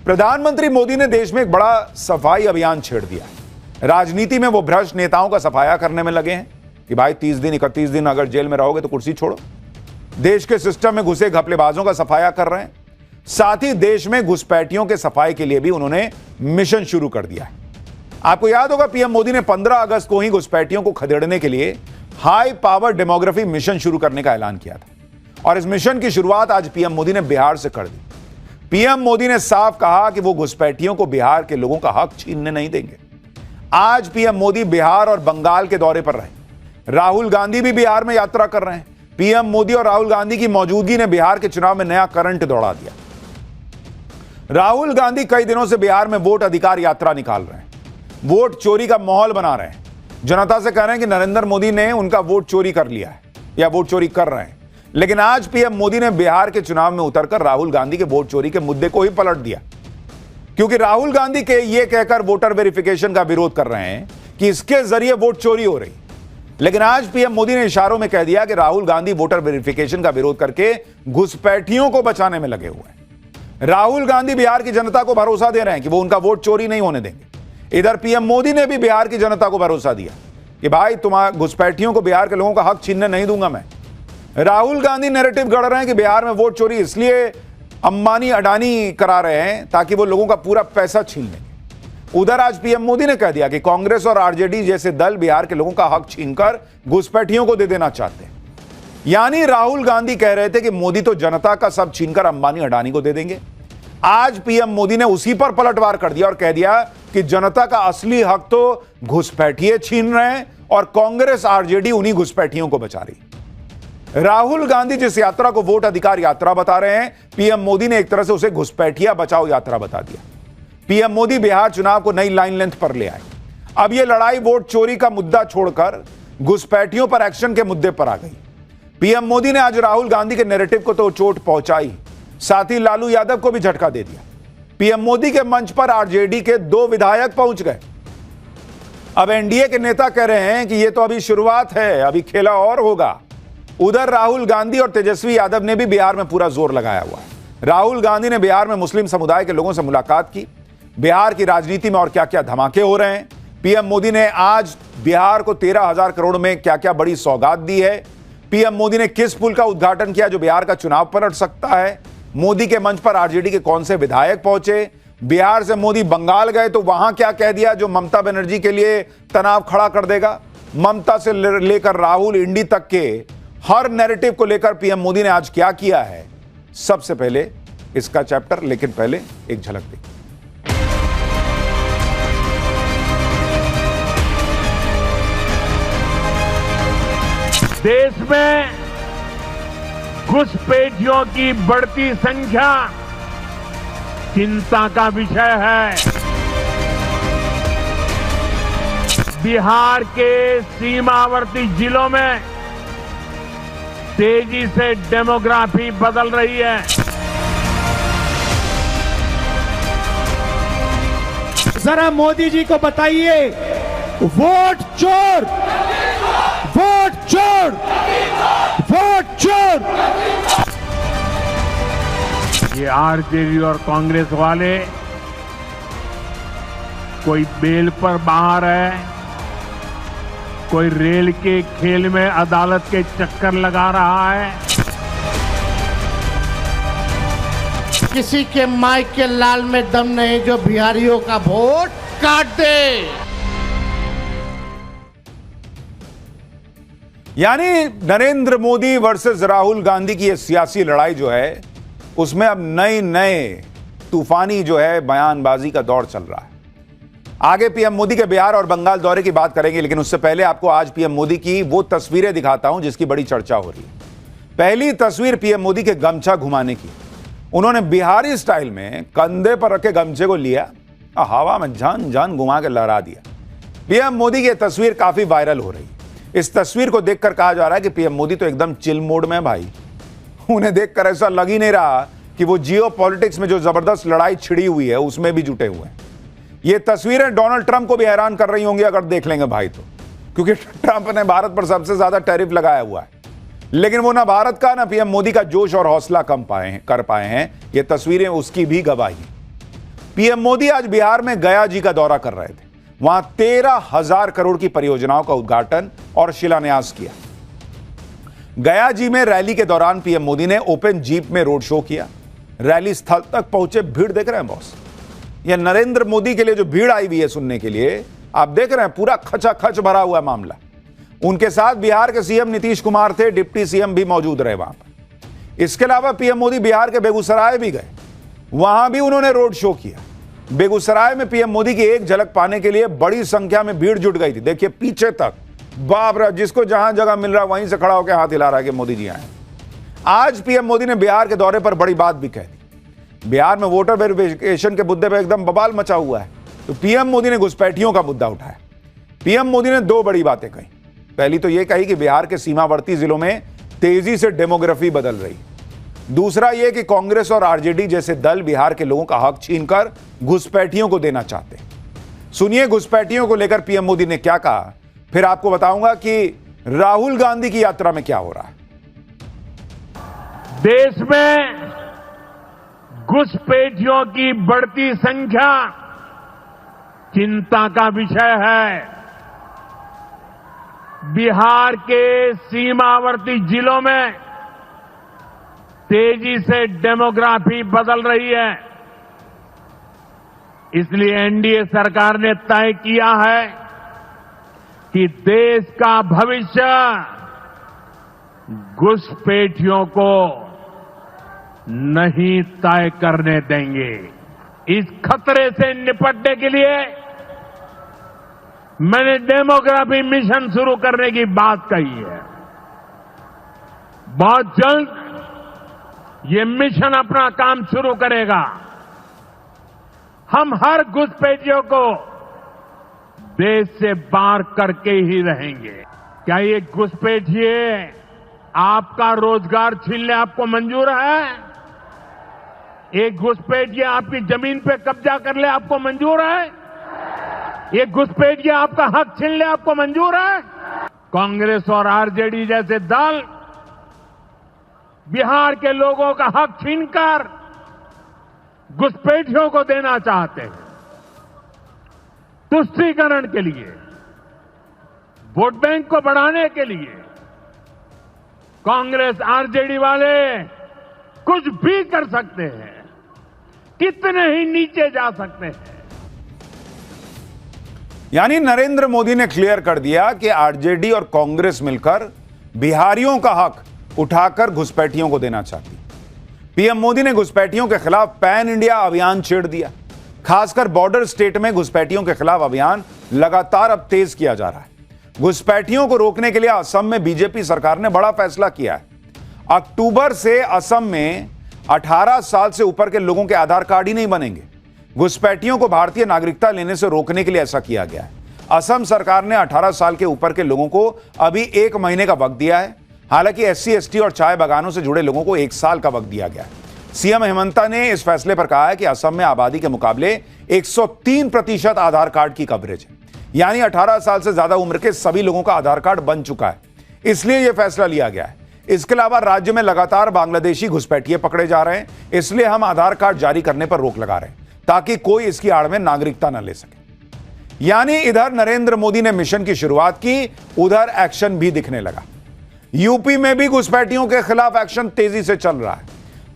प्रधानमंत्री मोदी ने देश में एक बड़ा सफाई अभियान छेड़ दिया है। राजनीति में वो भ्रष्ट नेताओं का सफाया करने में लगे हैं कि भाई 30 दिन 31 दिन अगर जेल में रहोगे तो कुर्सी छोड़ो। देश के सिस्टम में घुसे घपलेबाजों का सफाया कर रहे हैं। साथ ही देश में घुसपैठियों के सफाई के लिए भी उन्होंने मिशन शुरू कर दिया है। आपको याद होगा पीएम मोदी ने 15 अगस्त को ही घुसपैठियों को खदेड़ने के लिए हाई पावर डेमोग्राफी मिशन शुरू करने का ऐलान किया था और इस मिशन की शुरुआत आज पीएम मोदी ने बिहार से कर दी। पीएम मोदी ने साफ कहा कि वो घुसपैठियों को बिहार के लोगों का हक छीनने नहीं देंगे। आज पीएम मोदी बिहार और बंगाल के दौरे पर रहे। राहुल गांधी भी बिहार में यात्रा कर रहे हैं। पीएम मोदी और राहुल गांधी की मौजूदगी ने बिहार के चुनाव में नया करंट दौड़ा दिया। राहुल गांधी कई दिनों से बिहार में वोट अधिकार यात्रा निकाल रहे हैं, वोट चोरी का माहौल बना रहे हैं। जनता से कह रहे हैं कि नरेंद्र मोदी ने उनका वोट चोरी कर लिया है या वोट चोरी कर रहे हैं। लेकिन आज पीएम मोदी ने बिहार के चुनाव में उतरकर राहुल गांधी के वोट चोरी के मुद्दे को ही पलट दिया, क्योंकि राहुल गांधी के ये कहकर वोटर वेरिफिकेशन का विरोध कर रहे हैं कि इसके जरिए वोट चोरी हो रही। लेकिन आज पीएम मोदी ने इशारों में कह दिया कि राहुल गांधी वोटर वेरिफिकेशन का विरोध करके घुसपैठियों को बचाने में लगे हुए हैं। राहुल गांधी बिहार की जनता को भरोसा दे रहे हैं कि वो उनका वोट चोरी नहीं होने देंगे। इधर पीएम मोदी ने भी बिहार की जनता को भरोसा दिया कि भाई तुम्हारे घुसपैठियों को बिहार के लोगों का हक छीनने नहीं दूंगा मैं। राहुल गांधी नैरेटिव गढ़ रहे हैं कि बिहार में वोट चोरी इसलिए अंबानी अडानी करा रहे हैं ताकि वो लोगों का पूरा पैसा छीन लेंगे। उधर आज पीएम मोदी ने कह दिया कि कांग्रेस और आरजेडी जैसे दल बिहार के लोगों का हक छीनकर घुसपैठियों को दे देना चाहते हैं। यानी राहुल गांधी कह रहे थे कि मोदी तो जनता का सब छीनकर अंबानी अडानी को दे देंगे। आज पीएम मोदी ने उसी पर पलटवार कर दिया और कह दिया कि जनता का असली हक तो घुसपैठिए छीन रहे हैं और कांग्रेस आरजेडी उन्हीं घुसपैठियों को बचा रही। राहुल गांधी जिस यात्रा को वोट अधिकार यात्रा बता रहे हैं, पीएम मोदी ने एक तरह से उसे घुसपैठिया बचाओ यात्रा बता दिया। पीएम मोदी बिहार चुनाव को नई लाइन लेंथ पर ले आए। अब यह लड़ाई वोट चोरी का मुद्दा छोड़कर घुसपैठियों पर एक्शन के मुद्दे पर आ गई। पीएम मोदी ने आज राहुल गांधी के नैरेटिव को तो चोट पहुंचाई, साथ ही लालू यादव को भी झटका दे दिया। पीएम मोदी के मंच पर आरजेडी के 2 विधायक पहुंच गए। अब एनडीए के नेता कह रहे हैं कि यह तो अभी शुरुआत है, अभी खेला और होगा। उधर राहुल गांधी और तेजस्वी यादव ने भी बिहार में पूरा जोर लगाया हुआ है। राहुल गांधी ने बिहार में मुस्लिम समुदाय के लोगों से मुलाकात की। बिहार की राजनीति में और क्या क्या धमाके हो रहे हैं। पीएम मोदी ने आज बिहार को 13,000 करोड़ में क्या क्या बड़ी सौगात दी है। पीएम मोदी ने किस पुल का उद्घाटन किया जो बिहार का चुनाव पलट सकता है। मोदी के मंच पर आरजेडी के कौन से विधायक पहुंचे। बिहार से मोदी बंगाल गए तो वहां क्या कह दिया जो ममता बनर्जी के लिए तनाव खड़ा कर देगा। ममता से लेकर राहुल इंडी तक के हर नैरेटिव को लेकर पीएम मोदी ने आज क्या किया है, सबसे पहले इसका चैप्टर, लेकिन पहले एक झलक देखिए। देश में घुसपैठियों की बढ़ती संख्या चिंता का विषय है। बिहार के सीमावर्ती जिलों में तेजी से डेमोग्राफी बदल रही है। जरा मोदी जी को बताइए, वोट चोर, वोट चोर, वोट चोर। ये आरजेडी और कांग्रेस वाले कोई बेल पर बाहर है, कोई रेल के खेल में अदालत के चक्कर लगा रहा है। किसी के माइक के लाल में दम नहीं जो बिहारियों का वोट काट दे। यानी नरेंद्र मोदी वर्सेस राहुल गांधी की यह सियासी लड़ाई जो है उसमें अब नए तूफानी जो है बयानबाजी का दौर चल रहा है। आगे पीएम मोदी के बिहार और बंगाल दौरे की बात करेंगे, लेकिन उससे पहले आपको आज पीएम मोदी की वो तस्वीरें दिखाता हूं जिसकी बड़ी चर्चा हो रही है। पहली तस्वीर पीएम मोदी के गमछा घुमाने की। उन्होंने बिहारी स्टाइल में कंधे पर रखे गमछे को लिया, हवा में झन घुमा के लहरा दिया। पीएम मोदी की तस्वीर काफी वायरल हो रही है। इस तस्वीर को देखकर कहा जा रहा है कि पीएम मोदी तो एकदम चिल मोड में है भाई। उन्हें देखकर ऐसा लग ही नहीं रहा कि वो जियो पॉलिटिक्स में जो जबरदस्त लड़ाई छिड़ी हुई है उसमें भी जुटे हुए हैं। ये तस्वीरें डोनाल्ड ट्रंप को भी हैरान कर रही होंगी अगर देख लेंगे भाई तो, क्योंकि ट्रंप ने भारत पर सबसे ज्यादा टैरिफ लगाया हुआ है, लेकिन वो ना भारत का ना पीएम मोदी का जोश और हौसला कर पाए हैं। ये तस्वीरें उसकी भी गवाही। पीएम मोदी आज बिहार में गया जी का दौरा कर रहे थे। वहां 13,000 करोड़ की परियोजनाओं का उद्घाटन और शिलान्यास किया। गया जी में रैली के दौरान पीएम मोदी ने ओपन जीप में रोड शो किया। रैली स्थल तक पहुंचे, भीड़ देख रहे हैं बॉस, यह नरेंद्र मोदी के लिए जो भीड़ आई हुई है सुनने के लिए, आप देख रहे हैं पूरा खचाखच भरा हुआ मामला। उनके साथ बिहार के सीएम नीतीश कुमार थे, डिप्टी सीएम भी मौजूद रहे वहां पर। इसके अलावा पीएम मोदी बिहार के बेगूसराय भी गए, वहां भी उन्होंने रोड शो किया। बेगूसराय में पीएम मोदी की एक झलक पाने के लिए बड़ी संख्या में भीड़ जुट गई थी। देखिए पीछे तक, बाप रे, जिसको जहां जगह मिल रहा वहीं से खड़ा होकर हाथ हिला रहा है कि मोदी जी आए। आज पीएम मोदी ने बिहार के दौरे पर बड़ी बात भी कह दी। बिहार में वोटर वेरिफिकेशन के मुद्दे पर एकदम बवाल मचा हुआ है, तो पीएम मोदी ने घुसपैठियों का मुद्दा उठाया। पीएम मोदी ने दो बड़ी बातें कही। पहली तो यह कही कि बिहार के सीमावर्ती जिलों में तेजी से डेमोग्राफी बदल रही। दूसरा यह कि कांग्रेस और आरजेडी जैसे दल बिहार के लोगों का हक छीनकर घुसपैठियों को देना चाहते हैं। सुनिए घुसपैठियों को लेकर पीएम मोदी ने क्या कहा, फिर आपको बताऊंगा कि राहुल गांधी की यात्रा में क्या हो रहा है। देश में घुसपैठियों की बढ़ती संख्या चिंता का विषय है। बिहार के सीमावर्ती जिलों में तेजी से डेमोग्राफी बदल रही है। इसलिए एनडीए सरकार ने तय किया है कि देश का भविष्य घुसपैठियों को नहीं तय करने देंगे। इस खतरे से निपटने के लिए मैंने डेमोग्राफी मिशन शुरू करने की बात कही है। बहुत जल्द ये मिशन अपना काम शुरू करेगा। हम हर घुसपैठियों को देश से बाहर करके ही रहेंगे। क्या ये घुसपैठिए आपका रोजगार छीनने आपको मंजूर है? एक घुसपैठिए आपकी जमीन पे कब्जा कर ले आपको मंजूर है? एक घुसपैठिए आपका हक छीन ले आपको मंजूर है? कांग्रेस और आरजेडी जैसे दल बिहार के लोगों का हक छीनकर घुसपैठियों को देना चाहते हैं। तुष्टीकरण के लिए, वोट बैंक को बढ़ाने के लिए कांग्रेस आरजेडी वाले कुछ भी कर सकते हैं, कितने ही नीचे जा सकते हैं। यानी नरेंद्र मोदी ने क्लियर कर दिया कि आरजेडी और कांग्रेस मिलकर बिहारियों का हक उठाकर घुसपैठियों को देना चाहती। पीएम मोदी ने घुसपैठियों के खिलाफ पैन इंडिया अभियान छेड़ दिया। खासकर बॉर्डर स्टेट में घुसपैठियों के खिलाफ अभियान लगातार अब तेज किया जा रहा है। घुसपैठियों को रोकने के लिए असम में बीजेपी सरकार ने बड़ा फैसला किया है। अक्टूबर से असम में 18 साल से ऊपर के लोगों के आधार कार्ड ही नहीं बनेंगे। घुसपैठियों को भारतीय नागरिकता लेने से रोकने के लिए ऐसा किया गया है। असम सरकार ने 18 साल के ऊपर के लोगों को अभी 1 महीने का वक्त दिया है। हालांकि एससी, एसटी और चाय बागानों से जुड़े लोगों को 1 साल का वक्त दिया गया है। सीएम हेमंता ने इस फैसले पर कहा है कि असम में आबादी के मुकाबले 103% आधार कार्ड की कवरेज है। यानी 18 साल से ज्यादा उम्र के सभी लोगों का आधार कार्ड बन चुका है, इसलिए यह फैसला लिया गया है। इसके अलावा राज्य में लगातार बांग्लादेशी घुसपैठिए पकड़े जा रहे हैं, इसलिए हम आधार कार्ड जारी करने पर रोक लगा रहे हैं ताकि कोई इसकी आड़ में नागरिकता न ले सके। यानी इधर नरेंद्र मोदी ने मिशन की शुरुआत की, उधर एक्शन भी दिखने लगा। यूपी में भी घुसपैठियों के खिलाफ एक्शन तेजी से चल रहा है।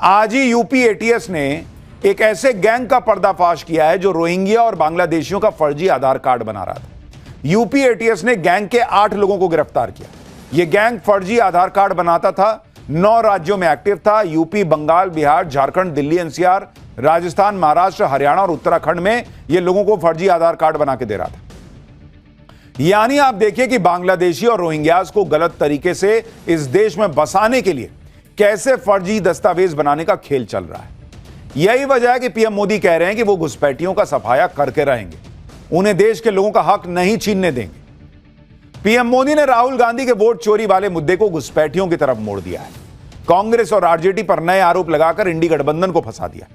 आज ही यूपी एटीएस ने एक ऐसे गैंग का पर्दाफाश किया है जो रोहिंग्या और बांग्लादेशियों का फर्जी आधार कार्ड बना रहा था। यूपी एटीएस ने गैंग के 8 लोगों को गिरफ्तार किया। यह गैंग फर्जी आधार कार्ड बनाता था, 9 राज्यों में एक्टिव था। यूपी, बंगाल, बिहार, झारखंड, दिल्ली एनसीआर, राजस्थान, महाराष्ट्र, हरियाणा और उत्तराखंड में यह लोगों को फर्जी आधार कार्ड बना के दे रहा था। यानी आप देखिए कि बांग्लादेशी और रोहिंग्यास को गलत तरीके से इस देश में बसाने के लिए कैसे फर्जी दस्तावेज बनाने का खेल चल रहा है। यही वजह है कि पीएम मोदी कह रहे हैं कि वो घुसपैठियों का सफाया करके रहेंगे, उन्हें देश के लोगों का हक नहीं छीनने देंगे। पीएम मोदी ने राहुल गांधी के वोट चोरी वाले मुद्दे को घुसपैठियों की तरफ मोड़ दिया है। कांग्रेस और आरजेडी पर नए आरोप लगाकर इंडी गठबंधन को फंसा दिया।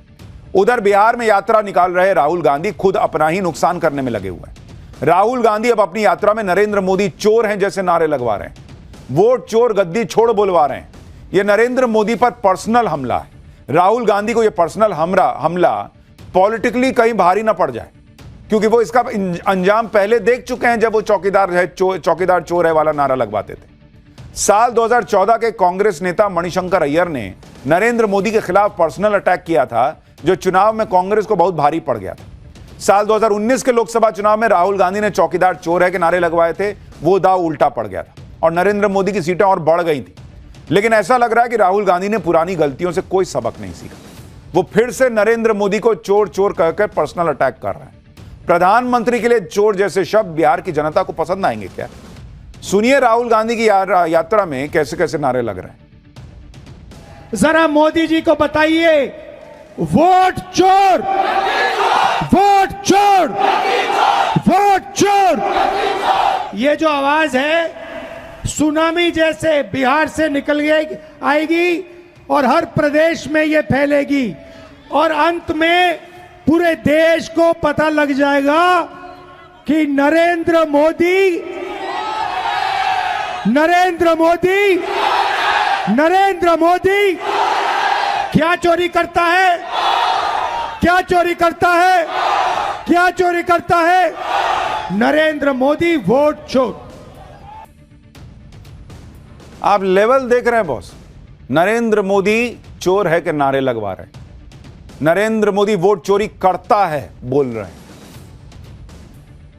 उधर बिहार में यात्रा निकाल रहे राहुल गांधी खुद अपना ही नुकसान करने में लगे हुए हैं। राहुल गांधी अब अपनी यात्रा में नरेंद्र मोदी चोर हैं जैसे नारे लगवा रहे हैं, वोट चोर गद्दी छोड़ बुलवा रहे हैं। यह नरेंद्र मोदी पर पर्सनल हमला है। राहुल गांधी को यह पर्सनल हमला पॉलिटिकली कहीं भारी ना पड़ जाए, क्योंकि वो इसका अंजाम पहले देख चुके हैं जब वो चौकीदार चोर है वाला नारा लगवाते थे। साल 2014 के कांग्रेस नेता मणिशंकर अय्यर ने नरेंद्र मोदी के खिलाफ पर्सनल अटैक किया था, जो चुनाव में कांग्रेस को बहुत भारी पड़ गया था। साल 2019 के लोकसभा चुनाव में राहुल गांधी ने चौकीदार चोर है के नारे लगवाए थे, वो दाव उल्टा पड़ गया था और नरेंद्र मोदी की सीटें और बढ़ गई थी। लेकिन ऐसा लग रहा है कि राहुल गांधी ने पुरानी गलतियों से कोई सबक नहीं सीखा। वो फिर से नरेंद्र मोदी को चोर चोर कहकर पर्सनल अटैक कर रहे हैं। प्रधानमंत्री के लिए चोर जैसे शब्द बिहार की जनता को पसंद आएंगे क्या? सुनिए राहुल गांधी की यात्रा में कैसे कैसे नारे लग रहे हैं। जरा मोदी जी को बताइए, वोट चोर, वोट चोर, वोट चोर। ये जो आवाज है सुनामी जैसे बिहार से निकल आएगी और हर प्रदेश में ये फैलेगी और अंत में पूरे देश को पता लग जाएगा कि नरेंद्र मोदी क्या चोरी करता है, क्या चोरी करता है, क्या चोरी करता है? नरेंद्र मोदी वोट चोर। आप लेवल देख रहे हैं बॉस। नरेंद्र मोदी चोर है के नारे लगवा रहे हैं, नरेंद्र मोदी वोट चोरी करता है बोल रहे हैं।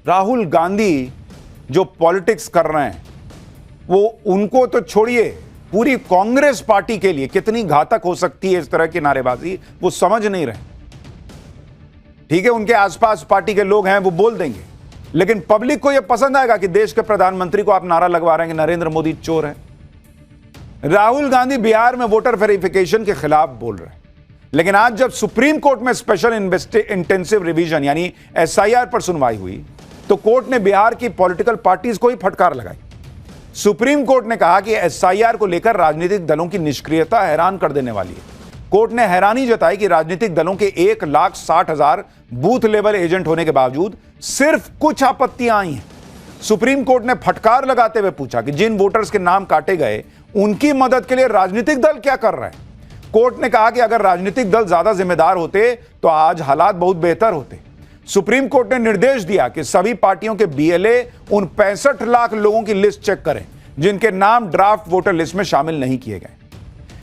राहुल गांधी जो पॉलिटिक्स कर रहे हैं वो उनको तो छोड़िए, पूरी कांग्रेस पार्टी के लिए कितनी घातक हो सकती है इस तरह की नारेबाजी, वो समझ नहीं रहे। ठीक है, उनके आसपास पार्टी के लोग हैं वो बोल देंगे, लेकिन पब्लिक को यह पसंद आएगा कि देश के प्रधानमंत्री को आप नारा लगवा रहे हैं कि नरेंद्र मोदी चोर है। राहुल गांधी बिहार में वोटर वेरिफिकेशन के खिलाफ बोल रहे हैं, लेकिन आज जब सुप्रीम कोर्ट में स्पेशल इंटेंसिव रिवीजन यानी एसआईआर पर सुनवाई हुई तो कोर्ट ने बिहार की पॉलिटिकल पार्टीज को ही फटकार लगाई। सुप्रीम कोर्ट ने कहा कि एसआईआर को लेकर राजनीतिक दलों की निष्क्रियता हैरान कर देने वाली है। कोर्ट ने हैरानी जताई कि राजनीतिक दलों के 1,60,000 बूथ लेवल एजेंट होने के बावजूद सिर्फ कुछ आपत्तियां आई हैं। सुप्रीम कोर्ट ने फटकार लगाते हुए पूछा कि जिन वोटर्स के नाम काटे गए उनकी मदद के लिए राजनीतिक दल क्या कर रहे हैं। कोर्ट ने कहा कि अगर राजनीतिक दल ज्यादा जिम्मेदार होते तो आज हालात बहुत बेहतर होते। सुप्रीम कोर्ट ने निर्देश दिया कि सभी पार्टियों के बीएलए उन 65 लाख लोगों की लिस्ट चेक करें जिनके नाम ड्राफ्ट वोटर लिस्ट में शामिल नहीं किए गए।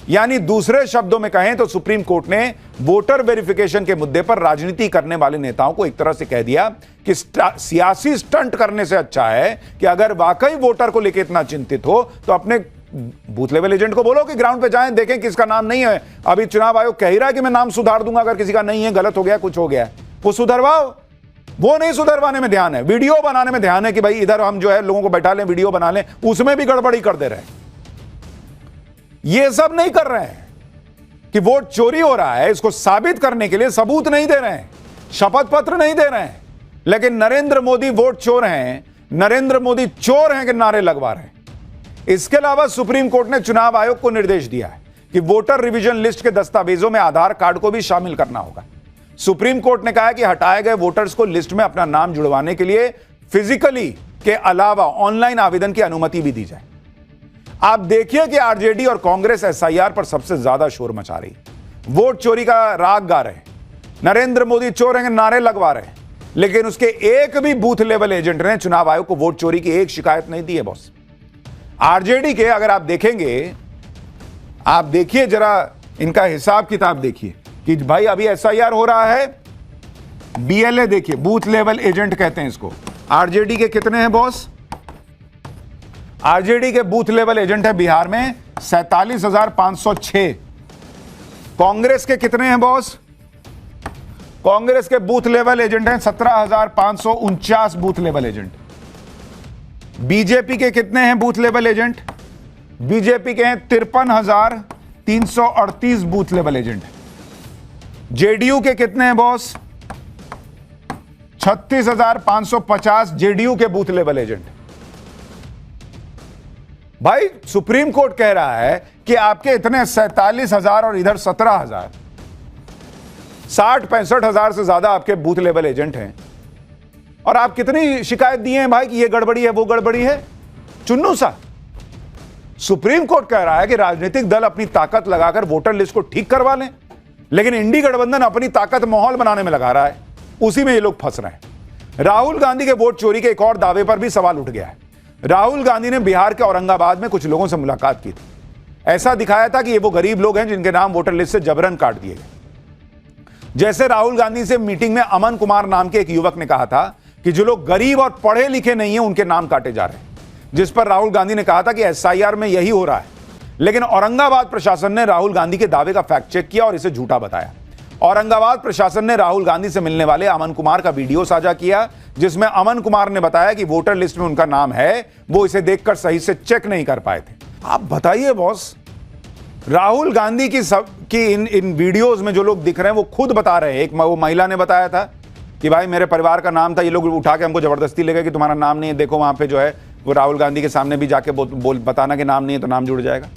यानी दूसरे शब्दों में कहें तो सुप्रीम कोर्ट ने वोटर वेरिफिकेशन के मुद्दे पर राजनीति करने वाले नेताओं को एक तरह से कह दिया कि सियासी स्टंट करने से अच्छा है कि अगर वाकई वोटर को लेकर इतना चिंतित हो तो अपने बूथ लेवल एजेंट को बोलो कि ग्राउंड पे जाएं, देखें किसका नाम नहीं है। अभी चुनाव आयोग कह ही रहा है कि मैं नाम सुधार दूंगा अगर किसी का नहीं है, गलत हो गया, कुछ हो गया, वो सुधरवाओ। वो नहीं सुधरवाने में ध्यान है, वीडियो बनाने में ध्यान है कि भाई इधर हम जो है लोगों को बैठा लें, वीडियो बना लें, उसमें भी गड़बड़ी कर दे रहे हैं। ये सब नहीं कर रहे हैं कि वोट चोरी हो रहा है, इसको साबित करने के लिए सबूत नहीं दे रहे हैं, शपथ पत्र नहीं दे रहे हैं, लेकिन नरेंद्र मोदी वोट चोर हैं, नरेंद्र मोदी चोर हैं कि नारे लगवा रहे हैं। इसके अलावा सुप्रीम कोर्ट ने चुनाव आयोग को निर्देश दिया है कि वोटर रिवीजन लिस्ट के दस्तावेजों में आधार कार्ड को भी शामिल करना होगा। सुप्रीम कोर्ट ने कहा है कि हटाए गए वोटर्स को लिस्ट में अपना नाम जुड़वाने के लिए फिजिकली के अलावा ऑनलाइन आवेदन की अनुमति भी दी जाए। आप देखिए कि आरजेडी और कांग्रेस एसआईआर पर सबसे ज्यादा शोर मचा रही, वोट चोरी का राग गा रहे, नरेंद्र मोदी चोर हैं नारे लगवा रहे, लेकिन उसके एक भी बूथ लेवल एजेंट ने चुनाव आयोग को वोट चोरी की एक शिकायत नहीं दी है। बॉस आरजेडी के अगर आप देखेंगे, आप देखिए जरा इनका हिसाब किताब देखिए कि भाई अभी एसआईआर हो रहा है, बीएलए देखिए, बूथ लेवल एजेंट कहते हैं इसको। आरजेडी के कितने हैं बॉस? आरजेडी के बूथ लेवल एजेंट है बिहार में 47,506। कांग्रेस के कितने हैं बॉस? कांग्रेस के बूथ लेवल एजेंट हैं 17,549 बूथ लेवल एजेंट। बीजेपी के कितने हैं बूथ लेवल एजेंट? बीजेपी के हैं 53,338 बूथ लेवल एजेंट। जेडीयू के कितने हैं बॉस? 36,550 जेडीयू के बूथ लेवल एजेंट। भाई सुप्रीम कोर्ट कह रहा है कि आपके इतने 47,000 और इधर 17,000, 60-65,000 से ज्यादा आपके बूथ लेवल एजेंट हैं, और आप कितनी शिकायत दिए हैं भाई कि ये गड़बड़ी है वो गड़बड़ी है? चुन्नू सा। सुप्रीम कोर्ट कह रहा है कि राजनीतिक दल अपनी ताकत लगाकर वोटर लिस्ट को ठीक करवा लें, लेकिन इंडी गठबंधन अपनी ताकत माहौल बनाने में लगा रहा है, उसी में ये लोग फंस रहे हैं। राहुल गांधी के वोट चोरी के एक और दावे पर भी सवाल उठ गया है। राहुल गांधी ने बिहार के औरंगाबाद में कुछ लोगों से मुलाकात की थी। ऐसा दिखाया था कि ये वो गरीब लोग हैं जिनके नाम वोटर लिस्ट से जबरन काट दिए गए। जैसे राहुल गांधी से मीटिंग में अमन कुमार नाम के एक युवक ने कहा था कि जो लोग गरीब और पढ़े लिखे नहीं हैं उनके नाम काटे जा रहे हैं, जिस पर राहुल गांधी ने कहा था कि एसआईआर में यही हो रहा है। लेकिन औरंगाबाद प्रशासन ने राहुल गांधी के दावे का फैक्ट चेक किया और इसे झूठा बताया। औरंगाबाद प्रशासन ने राहुल गांधी से मिलने वाले अमन कुमार का वीडियो साझा किया, जिसमें अमन कुमार ने बताया कि वोटर लिस्ट में उनका नाम है, वो इसे देखकर सही से चेक नहीं कर पाए थे। आप बताइए बॉस, राहुल गांधी की इन वीडियोस में जो लोग दिख रहे हैं वो खुद बता रहे हैं। एक वो महिला ने बताया था कि भाई मेरे परिवार का नाम था, ये लोग उठा के हमको जबरदस्ती ले गए कि तुम्हारा नाम नहीं है, देखो वहां पे जो है वो राहुल गांधी के सामने भी जाके बताना कि नाम नहीं है तो नाम जुड़ जाएगा।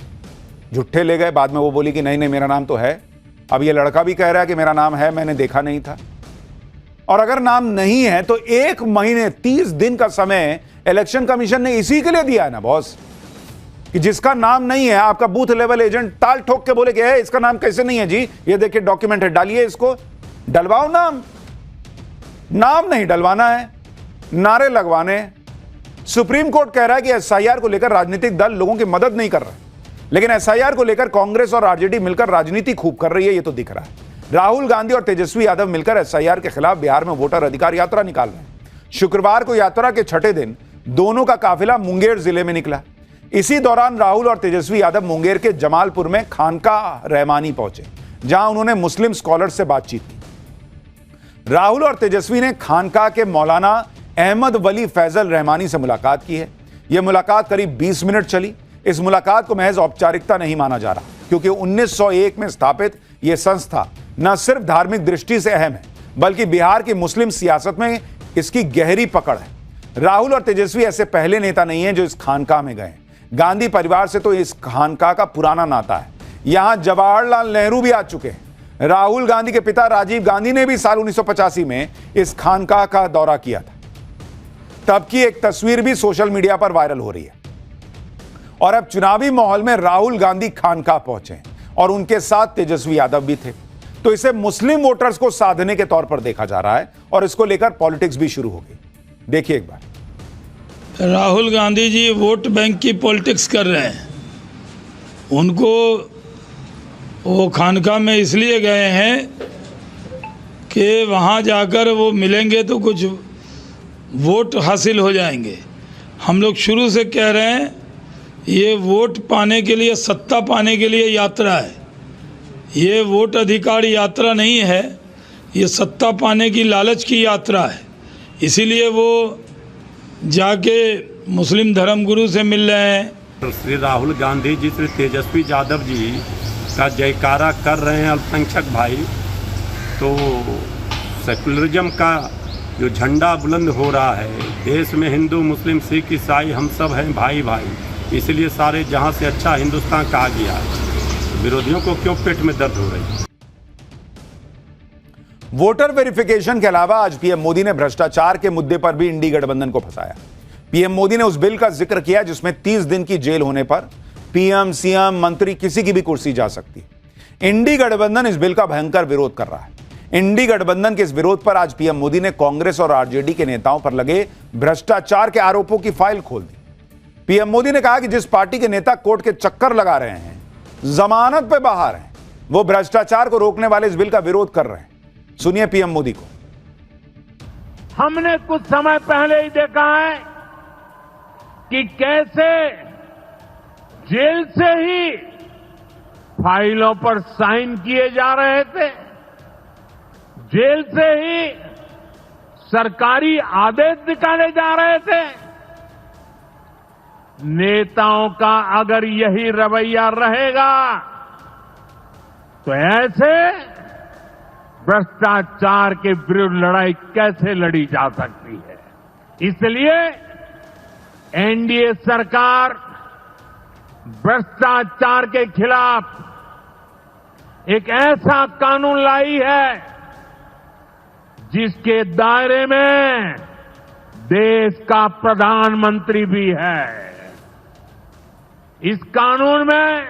झूठे ले गए। बाद में वो बोली कि नहीं नहीं मेरा नाम तो है। अब ये लड़का भी कह रहा है कि मेरा नाम है, मैंने देखा नहीं था। और अगर नाम नहीं है तो 1 महीने 30 दिन का समय इलेक्शन कमीशन ने इसी के लिए दिया है ना बॉस, कि जिसका नाम नहीं है आपका बूथ लेवल एजेंट ताल ठोक के बोले कि है इसका नाम कैसे नहीं है जी, ये देखिए डॉक्यूमेंट है, डालिए इसको, डलवाओ नाम। नाम नहीं डलवाना है, नारे लगवाने। सुप्रीम कोर्ट कह रहा है कि एसआईआर को लेकर राजनीतिक दल लोगों की मदद नहीं कर रहे, लेकिन एसआईआर को लेकर कांग्रेस और आरजेडी मिलकर राजनीति खूब कर रही है, ये तो दिख रहा है। राहुल गांधी और तेजस्वी यादव मिलकर एसआईआर के खिलाफ बिहार में वोटर अधिकार यात्रा निकाल रहे हैं। शुक्रवार को यात्रा के छठे दिन दोनों का काफिला मुंगेर जिले में निकला। इसी दौरान राहुल और तेजस्वी यादव मुंगेर के जमालपुर में खानकाह रहमानी पहुंचे, जहां उन्होंने मुस्लिम स्कॉलर से बातचीत की। राहुल और तेजस्वी ने खानकाह के मौलाना अहमद वली फैजल रहमानी से मुलाकात की है। यह मुलाकात करीब 20 मिनट चली। इस मुलाकात को महज औपचारिकता नहीं माना जा रहा, क्योंकि 1901 में स्थापित यह संस्था न सिर्फ धार्मिक दृष्टि से अहम है, बल्कि बिहार की मुस्लिम सियासत में इसकी गहरी पकड़ है। राहुल और तेजस्वी ऐसे पहले नेता नहीं हैं जो इस खानकाह में गए। गांधी परिवार से तो इस खानकाह का पुराना नाता है। यहां जवाहरलाल नेहरू भी आ चुके हैं। राहुल गांधी के पिता राजीव गांधी ने भी साल 1985 में इस खानकाह का दौरा किया था। तब की एक तस्वीर भी सोशल मीडिया पर वायरल हो रही है। और अब चुनावी माहौल में राहुल गांधी खानकाह पहुंचे और उनके साथ तेजस्वी यादव भी थे, तो इसे मुस्लिम वोटर्स को साधने के तौर पर देखा जा रहा है और इसको लेकर पॉलिटिक्स भी शुरू हो गई। देखिए एक बार। राहुल गांधी जी वोट बैंक की पॉलिटिक्स कर रहे हैं। उनको वो खानकाह में इसलिए गए हैं कि वहाँ जाकर वो मिलेंगे तो कुछ वोट हासिल हो जाएंगे। हम लोग शुरू से कह रहे हैं ये वोट पाने के लिए, सत्ता पाने के लिए यात्रा है। ये वोट अधिकार यात्रा नहीं है, ये सत्ता पाने की लालच की यात्रा है। इसीलिए वो जाके मुस्लिम धर्मगुरु से मिल रहे हैं। श्री राहुल गांधी जी, श्री तेजस्वी यादव जी का जयकारा कर रहे हैं अल्पसंख्यक भाई। तो सेकुलरिज्म का जो झंडा बुलंद हो रहा है देश में, हिंदू मुस्लिम सिख ईसाई हम सब हैं भाई भाई, इसलिए सारे जहां से अच्छा हिंदुस्तान कहा गया है। विरोधियों को क्यों पेट में दर्द हो रही है। वोटर वेरिफिकेशन के अलावा आज पीएम मोदी ने भ्रष्टाचार के मुद्दे पर भी इंडी गठबंधन को फंसाया। पीएम मोदी ने उस बिल का जिक्र किया जिसमें 30 दिन की जेल होने पर पीएम, सीएम, मंत्री किसी की भी कुर्सी जा सकती। इंडी गठबंधन इस बिल का भयंकर विरोध कर रहा है। इंडी गठबंधन के इस विरोध पर आज पीएम मोदी ने कांग्रेस और आरजेडी के नेताओं पर लगे भ्रष्टाचार के आरोपों की फाइल खोल दी। पीएम मोदी ने कहा कि जिस पार्टी के नेता कोर्ट के चक्कर लगा रहे हैं, जमानत पे बाहर हैं, वो भ्रष्टाचार को रोकने वाले इस बिल का विरोध कर रहे हैं। सुनिए पीएम मोदी को। हमने कुछ समय पहले ही देखा है कि कैसे जेल से ही फाइलों पर साइन किए जा रहे थे, जेल से ही सरकारी आदेश निकाले जा रहे थे। नेताओं का अगर यही रवैया रहेगा तो ऐसे भ्रष्टाचार के विरुद्ध लड़ाई कैसे लड़ी जा सकती है। इसलिए एनडीए सरकार भ्रष्टाचार के खिलाफ एक ऐसा कानून लाई है जिसके दायरे में देश का प्रधानमंत्री भी है। इस कानून में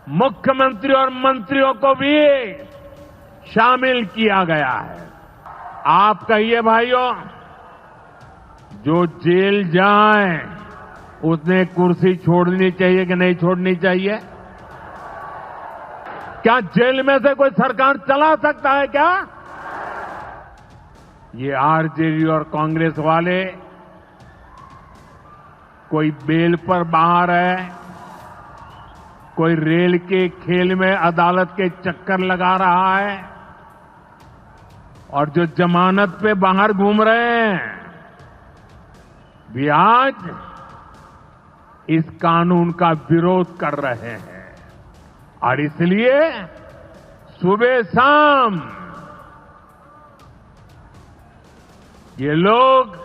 मुख्यमंत्री और मंत्रियों को भी शामिल किया गया है। आप कहिए भाइयों, जो जेल जाए उसने कुर्सी छोड़नी चाहिए कि नहीं छोड़नी चाहिए? क्या जेल में से कोई सरकार चला सकता है क्या? ये आरजेडी और कांग्रेस वाले कोई बेल पर बाहर है, कोई रेल के खेल में अदालत के चक्कर लगा रहा है, और जो जमानत पे बाहर घूम रहे हैं भी आज इस कानून का विरोध कर रहे हैं। और इसलिए सुबह शाम ये लोग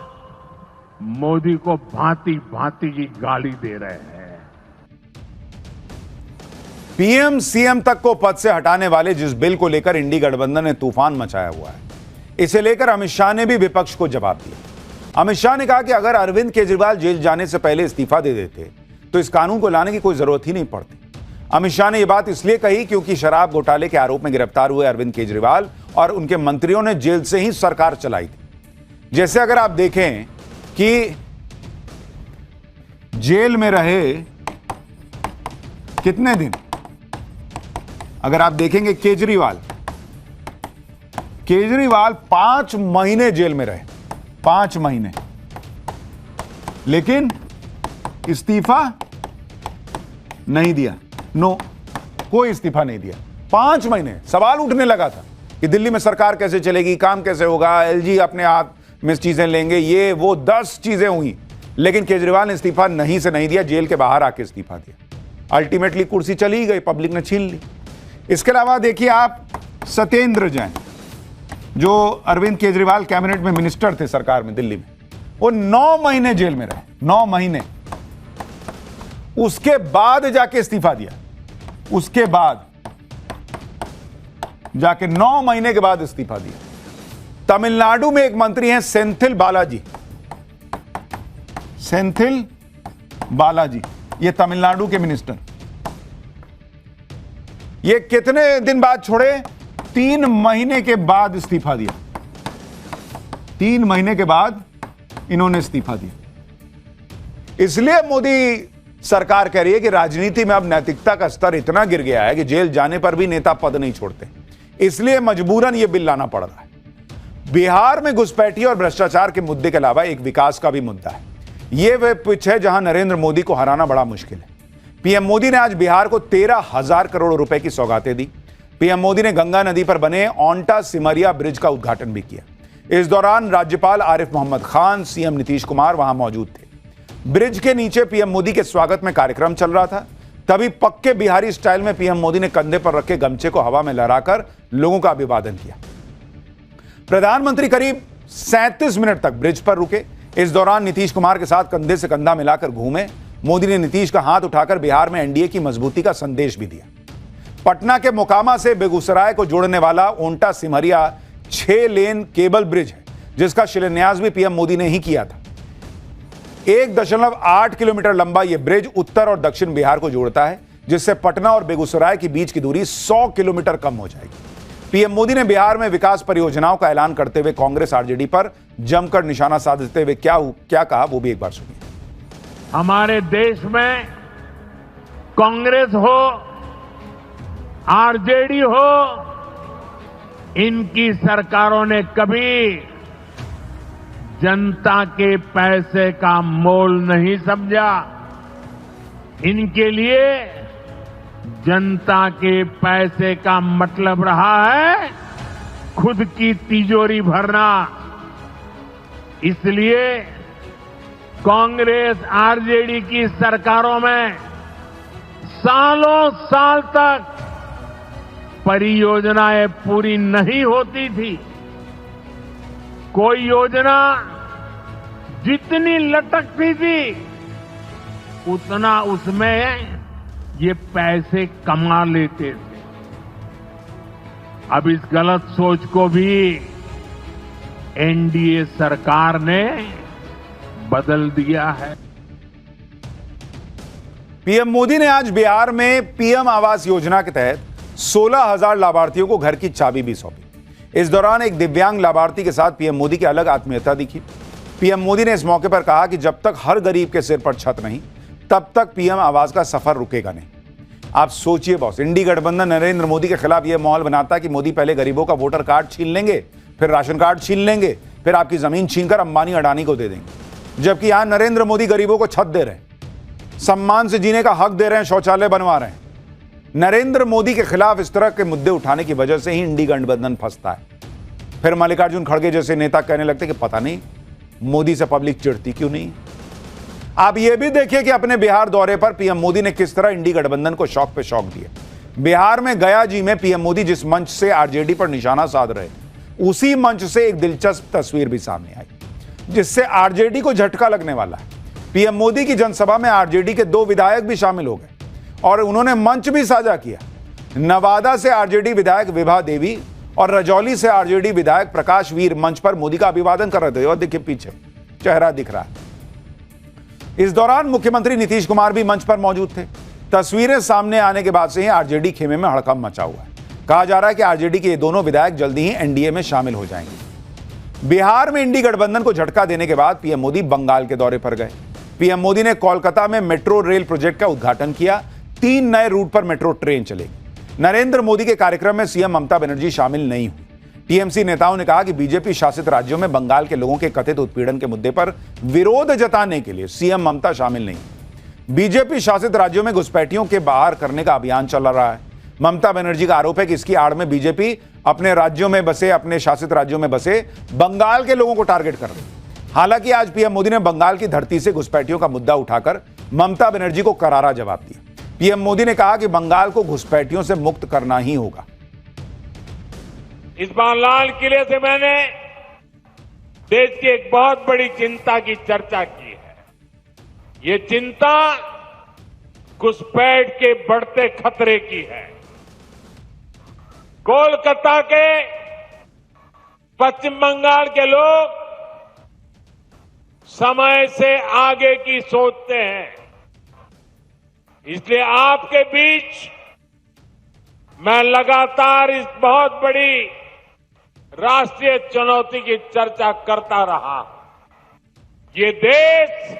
मोदी को भांति भांति की गाली दे रहे हैं। पीएम सीएम तक को पद से हटाने वाले जिस बिल को लेकर इंडी गठबंधन ने तूफान मचाया हुआ है, इसे लेकर अमित शाह ने भी विपक्ष को जवाब दिया। अमित शाह ने कहा कि अगर अरविंद केजरीवाल जेल जाने से पहले इस्तीफा दे देते तो इस कानून को लाने की कोई जरूरत ही नहीं पड़ती। अमित शाह ने यह बात इसलिए कही क्योंकि शराब घोटाले के आरोप में गिरफ्तार हुए अरविंद केजरीवाल और उनके मंत्रियों ने जेल से ही सरकार चलाई थी। जैसे अगर आप देखें कि जेल में रहे कितने दिन, अगर आप देखेंगे केजरीवाल 5 महीने जेल में रहे, 5 महीने, लेकिन इस्तीफा नहीं दिया। नो, कोई इस्तीफा नहीं दिया। 5 महीने सवाल उठने लगा था कि दिल्ली में सरकार कैसे चलेगी, काम कैसे होगा, एलजी अपने हाथ में चीजें लेंगे, ये वो 10 चीजें हुई, लेकिन केजरीवाल ने इस्तीफा नहीं से नहीं दिया, जेल के बाहर आके इस्तीफा दिया। अल्टीमेटली कुर्सी चली गई, पब्लिक ने छीन ली। इसके अलावा देखिए आप सत्येंद्र जैन, जो अरविंद केजरीवाल कैबिनेट में मिनिस्टर थे सरकार में दिल्ली में, वो 9 महीने जेल में रहे, 9 महीने। उसके बाद जाके इस्तीफा दिया, उसके बाद जाके 9 महीने के बाद इस्तीफा दिया। तमिलनाडु में एक मंत्री हैं सेंथिल बालाजी, सेंथिल बालाजी, ये तमिलनाडु के मिनिस्टर। ये कितने दिन बाद छोड़े? 3 महीने के बाद इस्तीफा दिया। 3 महीने के बाद इन्होंने इस्तीफा दिया। इसलिए मोदी सरकार कह रही है कि राजनीति में अब नैतिकता का स्तर इतना गिर गया है कि जेल जाने पर भी नेता पद नहीं छोड़ते, इसलिए मजबूरन यह बिल लाना पड़ रहा है। बिहार में घुसपैठी और भ्रष्टाचार के मुद्दे के अलावा एक विकास का भी मुद्दा है। यह वह पिच है जहां नरेंद्र मोदी को हराना बड़ा मुश्किल है। पीएम मोदी ने आज बिहार को 13,000 करोड़ रुपए की सौगातें दी। पीएम मोदी ने गंगा नदी पर बने ओंटा सिमरिया ब्रिज का उद्घाटन भी किया। इस दौरान राज्यपाल आरिफ मोहम्मद खान, सीएम नीतीश कुमार वहां मौजूद थे। ब्रिज के नीचे पीएम मोदी के स्वागत में कार्यक्रम चल रहा था। तभी पक्के बिहारी स्टाइल में पीएम मोदी ने कंधे पर रखे गमछे को हवा में लहराकर लोगों का अभिवादन किया। प्रधानमंत्री करीब 37 मिनट तक ब्रिज पर रुके। इस दौरान नीतीश कुमार के साथ कंधे से कंधा मिलाकर घूमे। मोदी ने नीतीश का हाथ उठाकर बिहार में एनडीए की मजबूती का संदेश भी दिया। पटना के मोकामा से बेगूसराय को जोड़ने वाला ओंटा सिमरिया 6 लेन केबल ब्रिज है, जिसका शिलान्यास भी पीएम मोदी ने ही किया था। 1.8 किलोमीटर लंबा यह ब्रिज उत्तर और दक्षिण बिहार को जोड़ता है, जिससे पटना और बेगूसराय के बीच की दूरी 100 किलोमीटर कम हो जाएगी। पीएम मोदी ने बिहार में विकास परियोजनाओं का ऐलान करते हुए कांग्रेस आरजेडी पर जमकर निशाना साधते हुए क्या कहा, वो भी एक बार सुनिए। हमारे देश में कांग्रेस हो, आरजेडी हो, इनकी सरकारों ने कभी जनता के पैसे का मोल नहीं समझा। इनके लिए जनता के पैसे का मतलब रहा है खुद की तिजोरी भरना। इसलिए कांग्रेस आरजेडी की सरकारों में सालों साल तक परियोजनाएं पूरी नहीं होती थी। कोई योजना जितनी लटकती थी उतना उसमें ये पैसे कमा लेते थे। अब इस गलत सोच को भी एनडीए सरकार ने बदल दिया है। पीएम मोदी ने आज बिहार में पीएम आवास योजना के तहत 16,000 लाभार्थियों को घर की चाबी भी सौंपी। इस दौरान एक दिव्यांग लाभार्थी के साथ पीएम मोदी की अलग आत्मीयता दिखी। पीएम मोदी ने इस मौके पर कहा कि जब तक हर गरीब के सिर पर छत नहीं, तब तक पीएम आवास का सफर रुकेगा नहीं। आप सोचिए बॉस, इंडी गठबंधन नरेंद्र मोदी के खिलाफ यह माहौल बनाता कि मोदी पहले गरीबों का वोटर कार्ड छीन लेंगे, फिर राशन कार्ड छीन लेंगे, फिर आपकी जमीन छीनकर अंबानी अडानी को दे देंगे। जबकि यहां नरेंद्र मोदी गरीबों को छत दे रहे हैं, सम्मान से जीने का हक दे रहे हैं, शौचालय बनवा रहे हैं। नरेंद्र मोदी के खिलाफ इस तरह के मुद्दे उठाने की वजह से ही इंडी गठबंधन फंसता है। फिर मल्लिकार्जुन खड़गे जैसे नेता कहने लगते कि पता नहीं मोदी से पब्लिक चिढ़ती क्यों नहीं। आप यह भी देखिए कि अपने बिहार दौरे पर पीएम मोदी ने किस तरह इंडी गठबंधन को शौक पे शौक दिया। बिहार में गया जी में पीएम मोदी जिस मंच से आरजेडी पर निशाना साध रहे, उसी मंच से एक दिलचस्प तस्वीर भी सामने आई, जिससे आरजेडी को झटका लगने वाला है। पीएम मोदी की जनसभा में आरजेडी के 2 विधायक भी शामिल हो गए और उन्होंने मंच भी साझा किया। नवादा से आरजेडी विधायक विभा देवी और रजौली से आरजेडी विधायक प्रकाश वीर मंच पर मोदी का अभिवादन कर रहे थे। और देखिए पीछे चेहरा दिख रहा है। इस दौरान मुख्यमंत्री नीतीश कुमार भी मंच पर मौजूद थे। तस्वीरें सामने आने के बाद से ही आरजेडी खेमे में हड़कंप मचा हुआ है। कहा जा रहा है कि आरजेडी के ये दोनों विधायक जल्दी ही एनडीए में शामिल हो जाएंगे। बिहार में इंडी गठबंधन को झटका देने के बाद पीएम मोदी बंगाल के दौरे पर गए। पीएम मोदी ने कोलकाता में मेट्रो रेल प्रोजेक्ट का उद्घाटन किया। 3 नए रूट पर मेट्रो ट्रेन चलेगी। नरेंद्र मोदी के कार्यक्रम में सीएम ममता बनर्जी शामिल नहीं हुई। टीएमसी नेताओं ने कहा कि बीजेपी शासित राज्यों में बंगाल के लोगों के कथित उत्पीड़न के मुद्दे पर विरोध जताने के लिए सीएम ममता शामिल नहीं। बीजेपी शासित राज्यों में घुसपैठियों के बाहर करने का अभियान चल रहा है। ममता बनर्जी का आरोप है कि इसकी आड़ में बीजेपी अपने शासित राज्यों में बसे बंगाल के लोगों को टारगेट कर रही है। हालांकि आज पीएम मोदी ने बंगाल की धरती से घुसपैठियों का मुद्दा उठाकर ममता बनर्जी को करारा जवाब दिया। पीएम मोदी ने कहा कि बंगाल को घुसपैठियों से मुक्त करना ही होगा। इस बार लाल किले से मैंने देश की एक बहुत बड़ी चिंता की चर्चा की है। ये चिंता घुसपैठ के बढ़ते खतरे की है। कोलकाता के पश्चिम बंगाल के लोग समय से आगे की सोचते हैं। इसलिए आपके बीच मैं लगातार इस बहुत बड़ी राष्ट्रीय चुनौती की चर्चा करता रहा। ये देश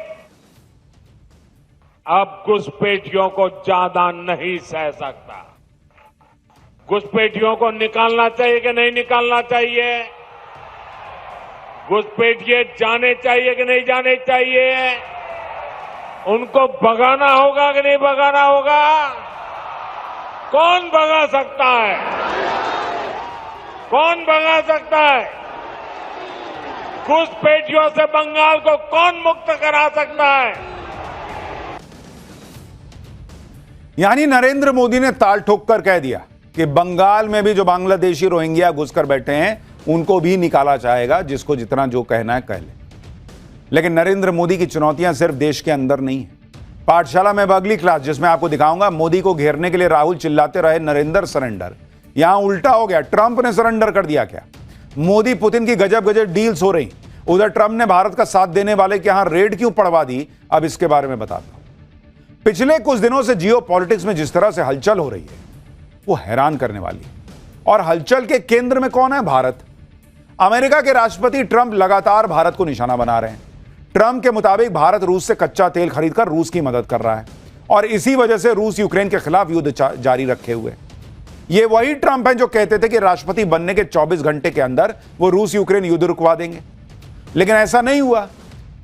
अब घुसपैठियों को ज्यादा नहीं सह सकता। घुसपैठियों को निकालना चाहिए कि नहीं निकालना चाहिए? घुसपैठिए जाने चाहिए कि नहीं जाने चाहिए? उनको भगाना होगा कि नहीं भगाना होगा? कौन भगा सकता है? कौन भगा सकता है? घुसपैठियों से बंगाल को कौन मुक्त करा सकता है? यानी नरेंद्र मोदी ने ताल ठोक कर कह दिया कि बंगाल में भी जो बांग्लादेशी रोहिंग्या घुसकर बैठे हैं उनको भी निकाला जाएगा, जिसको जितना जो कहना है कह ले। लेकिन नरेंद्र मोदी की चुनौतियां सिर्फ देश के अंदर नहीं है। पाठशाला में अगली क्लास जिसमें आपको दिखाऊंगा, मोदी को घेरने के लिए राहुल चिल्लाते रहे नरेंद्र सरेंडर। यहां उल्टा हो गया, ट्रंप ने सरेंडर कर दिया। क्या मोदी पुतिन की गजब गजब डील्स हो रही। उधर ट्रंप ने भारत का साथ देने वाले के यहां रेड क्यों पड़वा दी, अब इसके बारे में बताता हूं। पिछले कुछ दिनों से जियो पॉलिटिक्स में जिस तरह से हलचल हो रही है वो हैरान करने वाली है। और हलचल के केंद्र में कौन है? भारत। अमेरिका के राष्ट्रपति ट्रंप लगातार भारत को निशाना बना रहे हैं। ट्रंप के मुताबिक भारत रूस से कच्चा तेल खरीदकर रूस की मदद कर रहा है और इसी वजह से रूस यूक्रेन के खिलाफ युद्ध जारी रखे हुए। ये वही ट्रंप हैं जो कहते थे कि राष्ट्रपति बनने के 24 घंटे के अंदर वो रूस यूक्रेन युद्ध रुकवा देंगे, लेकिन ऐसा नहीं हुआ।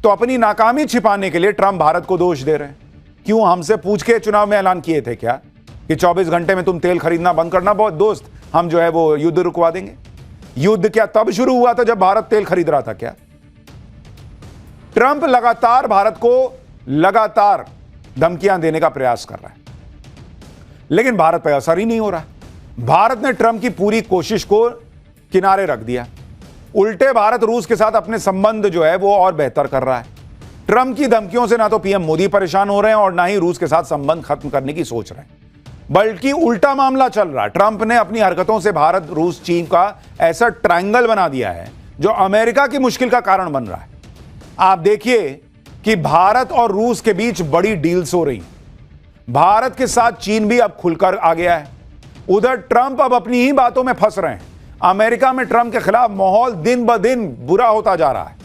तो अपनी नाकामी छिपाने के लिए ट्रंप भारत को दोष दे रहे हैं। क्यों? हमसे पूछ के चुनाव में ऐलान किए थे क्या कि 24 घंटे में तुम तेल खरीदना बंद करना बहुत दोस्त, हम जो है वो युद्ध रुकवा देंगे। युद्ध क्या तब शुरू हुआ था जब भारत तेल खरीद रहा था क्या? ट्रंप लगातार भारत को लगातार धमकियां देने का प्रयास कर रहा है, लेकिन भारत पर असर ही नहीं हो रहा। भारत ने ट्रंप की पूरी कोशिश को किनारे रख दिया। उल्टे भारत रूस के साथ अपने संबंध जो है वो और बेहतर कर रहा है। ट्रंप की धमकियों से ना तो पीएम मोदी परेशान हो रहे हैं और ना ही रूस के साथ संबंध खत्म करने की सोच रहे हैं, बल्कि उल्टा मामला चल रहा है। ट्रंप ने अपनी हरकतों से भारत, रूस, चीन का ऐसा ट्रायंगल बना दिया है जो अमेरिका की मुश्किल का कारण बन रहा है। आप देखिए कि भारत और रूस के बीच बड़ी डील्स हो रही हैं। भारत के साथ चीन भी अब खुलकर आ गया है। उधर ट्रंप अब अपनी ही बातों में फंस रहे हैं। अमेरिका में ट्रंप के खिलाफ माहौल दिन ब दिन बुरा होता जा रहा है।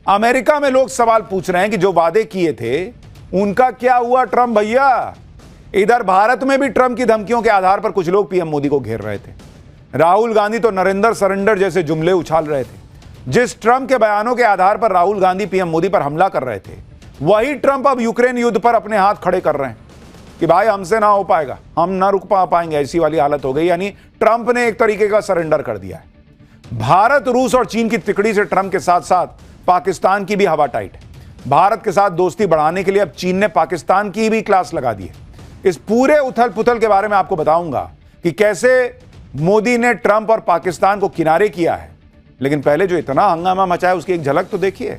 अमेरिका में लोग सवाल पूछ रहे हैं कि जो वादे किए थे उनका क्या हुआ ट्रंप भैया। इधर भारत में भी ट्रंप की धमकियों के आधार पर कुछ लोग पीएम मोदी को घेर रहे थे। राहुल गांधी तो नरेंद्र सरेंडर जैसे जुमले उछाल रहे थे। जिस ट्रंप के बयानों के आधार पर राहुल गांधी पीएम मोदी पर हमला कर रहे थे, वही ट्रंप अब यूक्रेन युद्ध पर अपने हाथ खड़े कर रहे हैं कि भाई हमसे ना हो पाएगा, हम ना रुक पाएंगे, ऐसी वाली हालत हो गई। यानी ट्रंप ने एक तरीके का सरेंडर कर दिया है। भारत, रूस और चीन की तिकड़ी से ट्रंप के साथ साथ पाकिस्तान की भी हवा टाइट है। भारत के साथ दोस्ती बढ़ाने के लिए अब चीन ने पाकिस्तान की भी क्लास लगा दी है। इस पूरे उथल पुथल के बारे में आपको बताऊंगा कि कैसे मोदी ने ट्रंप और पाकिस्तान को किनारे किया है। लेकिन पहले जो इतना हंगामा मचा है उसकी एक झलक तो देखिए।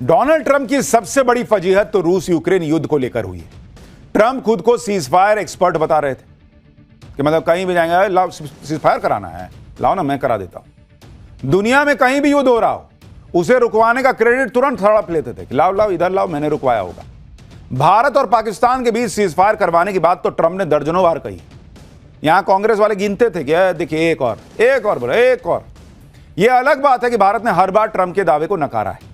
डोनाल्ड ट्रंप की सबसे बड़ी फजीहत तो रूस यूक्रेन युद्ध को लेकर हुई है। ट्रंप खुद को सीजफायर एक्सपर्ट बता रहे थे कि मतलब कहीं भी जाएंगे, लाओ सीजफायर कराना है, लाओ ना मैं करा देता हूं। दुनिया में कहीं भी युद्ध हो रहा हो, उसे रुकवाने का क्रेडिट तुरंत हड़प लेते थे कि लाओ लाओ इधर लाओ, मैंने रुकवाया होगा। भारत और पाकिस्तान के बीच सीजफायर करवाने की बात तो ट्रंप ने दर्जनों बार कही। यहां कांग्रेस वाले गिनते थे कि देखिए एक और बोले एक और। यह अलग बात है कि भारत ने हर बार ट्रंप के दावे को नकारा है।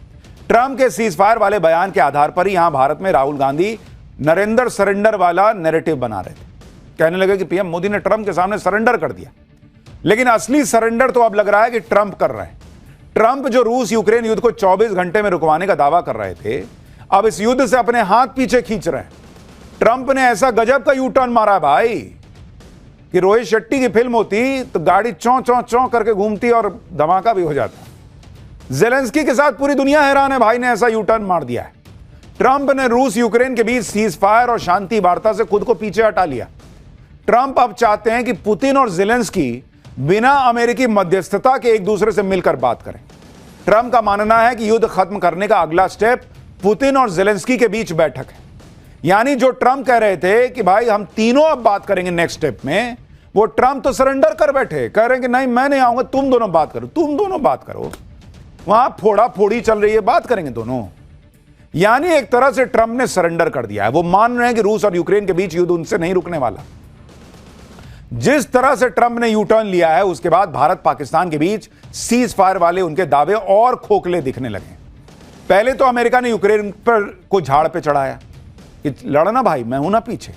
ट्रंप के सीजफायर वाले बयान के आधार पर ही यहां भारत में राहुल गांधी नरेंद्र सरेंडर वाला नैरेटिव बना रहे थे। कहने लगे कि पीएम मोदी ने ट्रंप के सामने सरेंडर कर दिया। लेकिन असली सरेंडर तो अब लग रहा है कि ट्रंप कर रहे हैं। ट्रंप जो रूस यूक्रेन युद्ध को 24 घंटे में रुकवाने का दावा कर रहे थे, अब इस युद्ध से अपने हाथ पीछे खींच रहे हैं। ट्रंप ने ऐसा गजब का यू टर्न मारा भाई कि रोहित शेट्टी की फिल्म होती तो गाड़ी चौं चौं चौं करके घूमती और धमाका भी हो जाता। ज़ेलेंस्की के साथ पूरी दुनिया हैरान है, भाई ने ऐसा यू टर्न मार दिया है। ट्रंप ने रूस यूक्रेन के बीच सीजफायर और शांति वार्ता से खुद को पीछे हटा लिया। ट्रंप अब चाहते हैं कि पुतिन और ज़ेलेंस्की बिना अमेरिकी मध्यस्थता के एक दूसरे से मिलकर बात करें। ट्रंप का मानना है कि युद्ध खत्म करने का अगला स्टेप पुतिन और ज़ेलेंस्की के बीच बैठक है। यानी जो ट्रंप कह रहे थे कि भाई हम तीनों अब बात करेंगे नेक्स्ट स्टेप में, वो ट्रंप तो सरेंडर कर बैठे, कह रहे हैं कि नहीं मैं नहीं आऊंगा, तुम दोनों बात करो, तुम दोनों बात करो। वहां फोड़ा फोड़ी चल रही है, बात करेंगे दोनों। यानी एक तरह से ट्रंप ने सरेंडर कर दिया है। वो मान रहे हैं कि रूस और यूक्रेन के बीच युद्ध उनसे नहीं रुकने वाला। जिस तरह से ट्रंप ने यू टर्न लिया है, उसके बाद भारत पाकिस्तान के बीच सीज फायर वाले उनके दावे और खोखले दिखने लगे। पहले तो अमेरिका ने यूक्रेन पर को झाड़ पे चढ़ाया कि लड़ना भाई, मैं हूं ना पीछे।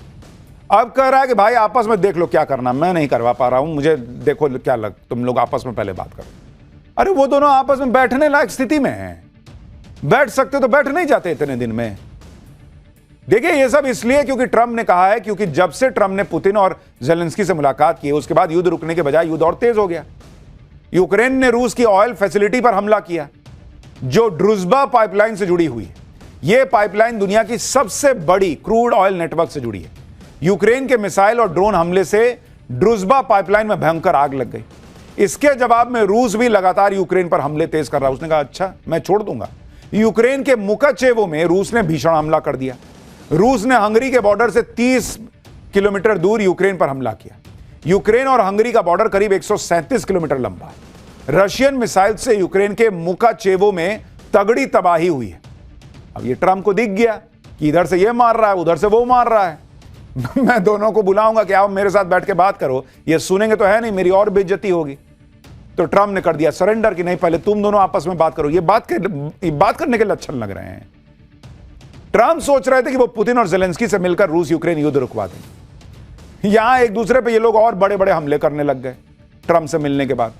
अब कह रहा है कि भाई आपस में देख लो क्या करना, मैं नहीं करवा पा रहा हूं, मुझे देखो क्या लग, तुम लोग आपस में पहले बात करो। अरे वो दोनों आपस में बैठने लायक स्थिति में हैं, बैठ सकते तो बैठ नहीं जाते इतने दिन में। देखिए ये सब इसलिए क्योंकि ट्रंप ने कहा है, क्योंकि जब से ट्रंप ने पुतिन और ज़ेलेंस्की से मुलाकात की, उसके बाद युद्ध रुकने के बजाय युद्ध और तेज हो गया। यूक्रेन ने रूस की ऑयल फैसिलिटी पर हमला किया जो ड्रुजबा पाइपलाइन से जुड़ी हुई है। यह पाइपलाइन दुनिया की सबसे बड़ी क्रूड ऑयल नेटवर्क से जुड़ी है। यूक्रेन के मिसाइल और ड्रोन हमले से ड्रुजबा पाइपलाइन में भयंकर आग लग गई। इसके जवाब में रूस भी लगातार यूक्रेन पर हमले तेज कर रहा है। उसने कहा अच्छा मैं छोड़ दूंगा। यूक्रेन के मुकाचेवो में रूस ने भीषण हमला कर दिया। रूस ने हंगरी के बॉर्डर से 30 किलोमीटर दूर यूक्रेन पर हमला किया। यूक्रेन और हंगरी का बॉर्डर करीब 137 किलोमीटर लंबा है। रशियन मिसाइल से यूक्रेन के मुकाचेवो में तगड़ी तबाही हुई है। अब ये ट्रंप को दिख गया कि इधर से ये मार रहा है, उधर से वो मार रहा है। मैं दोनों को बुलाऊंगा कि आओ मेरे साथ बैठ के बात करो। ये सुनेंगे तो है नहीं, मेरी और बेइज्जती होगी। तो ट्रंप ने कर दिया सरेंडर कि नहीं पहले तुम दोनों आपस में बात करो। ये बात करने के लक्षण लग रहे हैं। ट्रंप सोच रहे थे कि वो पुतिन और ज़ेलेंस्की से मिलकर रूस यूक्रेन युद्ध रुकवा दें। यहां एक दूसरे पे ये लोग और बड़े बड़े हमले करने लग गए। ट्रंप से मिलने के बाद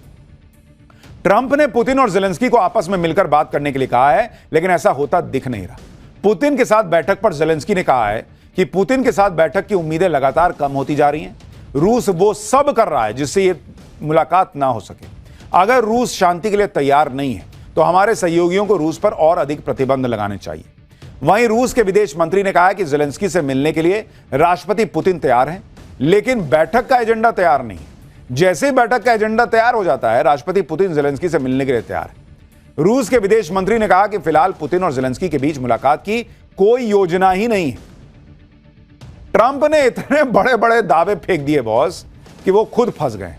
ट्रंप ने पुतिन और ज़ेलेंस्की को आपस में मिलकर बात करने के लिए कहा है, लेकिन ऐसा होता दिख नहीं रहा। पुतिन के साथ बैठक पर ज़ेलेंस्की ने कहा है कि पुतिन के साथ बैठक की उम्मीदें लगातार कम होती जा रही हैं। रूस वो सब कर रहा है जिससे ये मुलाकात ना हो सके। अगर रूस शांति के लिए तैयार नहीं है तो हमारे सहयोगियों को रूस पर और अधिक प्रतिबंध लगाने चाहिए। वहीं रूस के विदेश मंत्री ने कहा है कि ज़ेलेंस्की से मिलने के लिए राष्ट्रपति पुतिन तैयार हैं, लेकिन बैठक का एजेंडा तैयार नहीं है। जैसे ही बैठक का एजेंडा तैयार हो जाता है, राष्ट्रपति पुतिन ज़ेलेंस्की से मिलने के लिए तैयार है। रूस के विदेश मंत्री ने कहा कि फिलहाल पुतिन और ज़ेलेंस्की के बीच मुलाकात की कोई योजना ही नहीं है। ट्रंप ने इतने बड़े बड़े दावे फेंक दिए बॉस कि वो खुद फंस गए,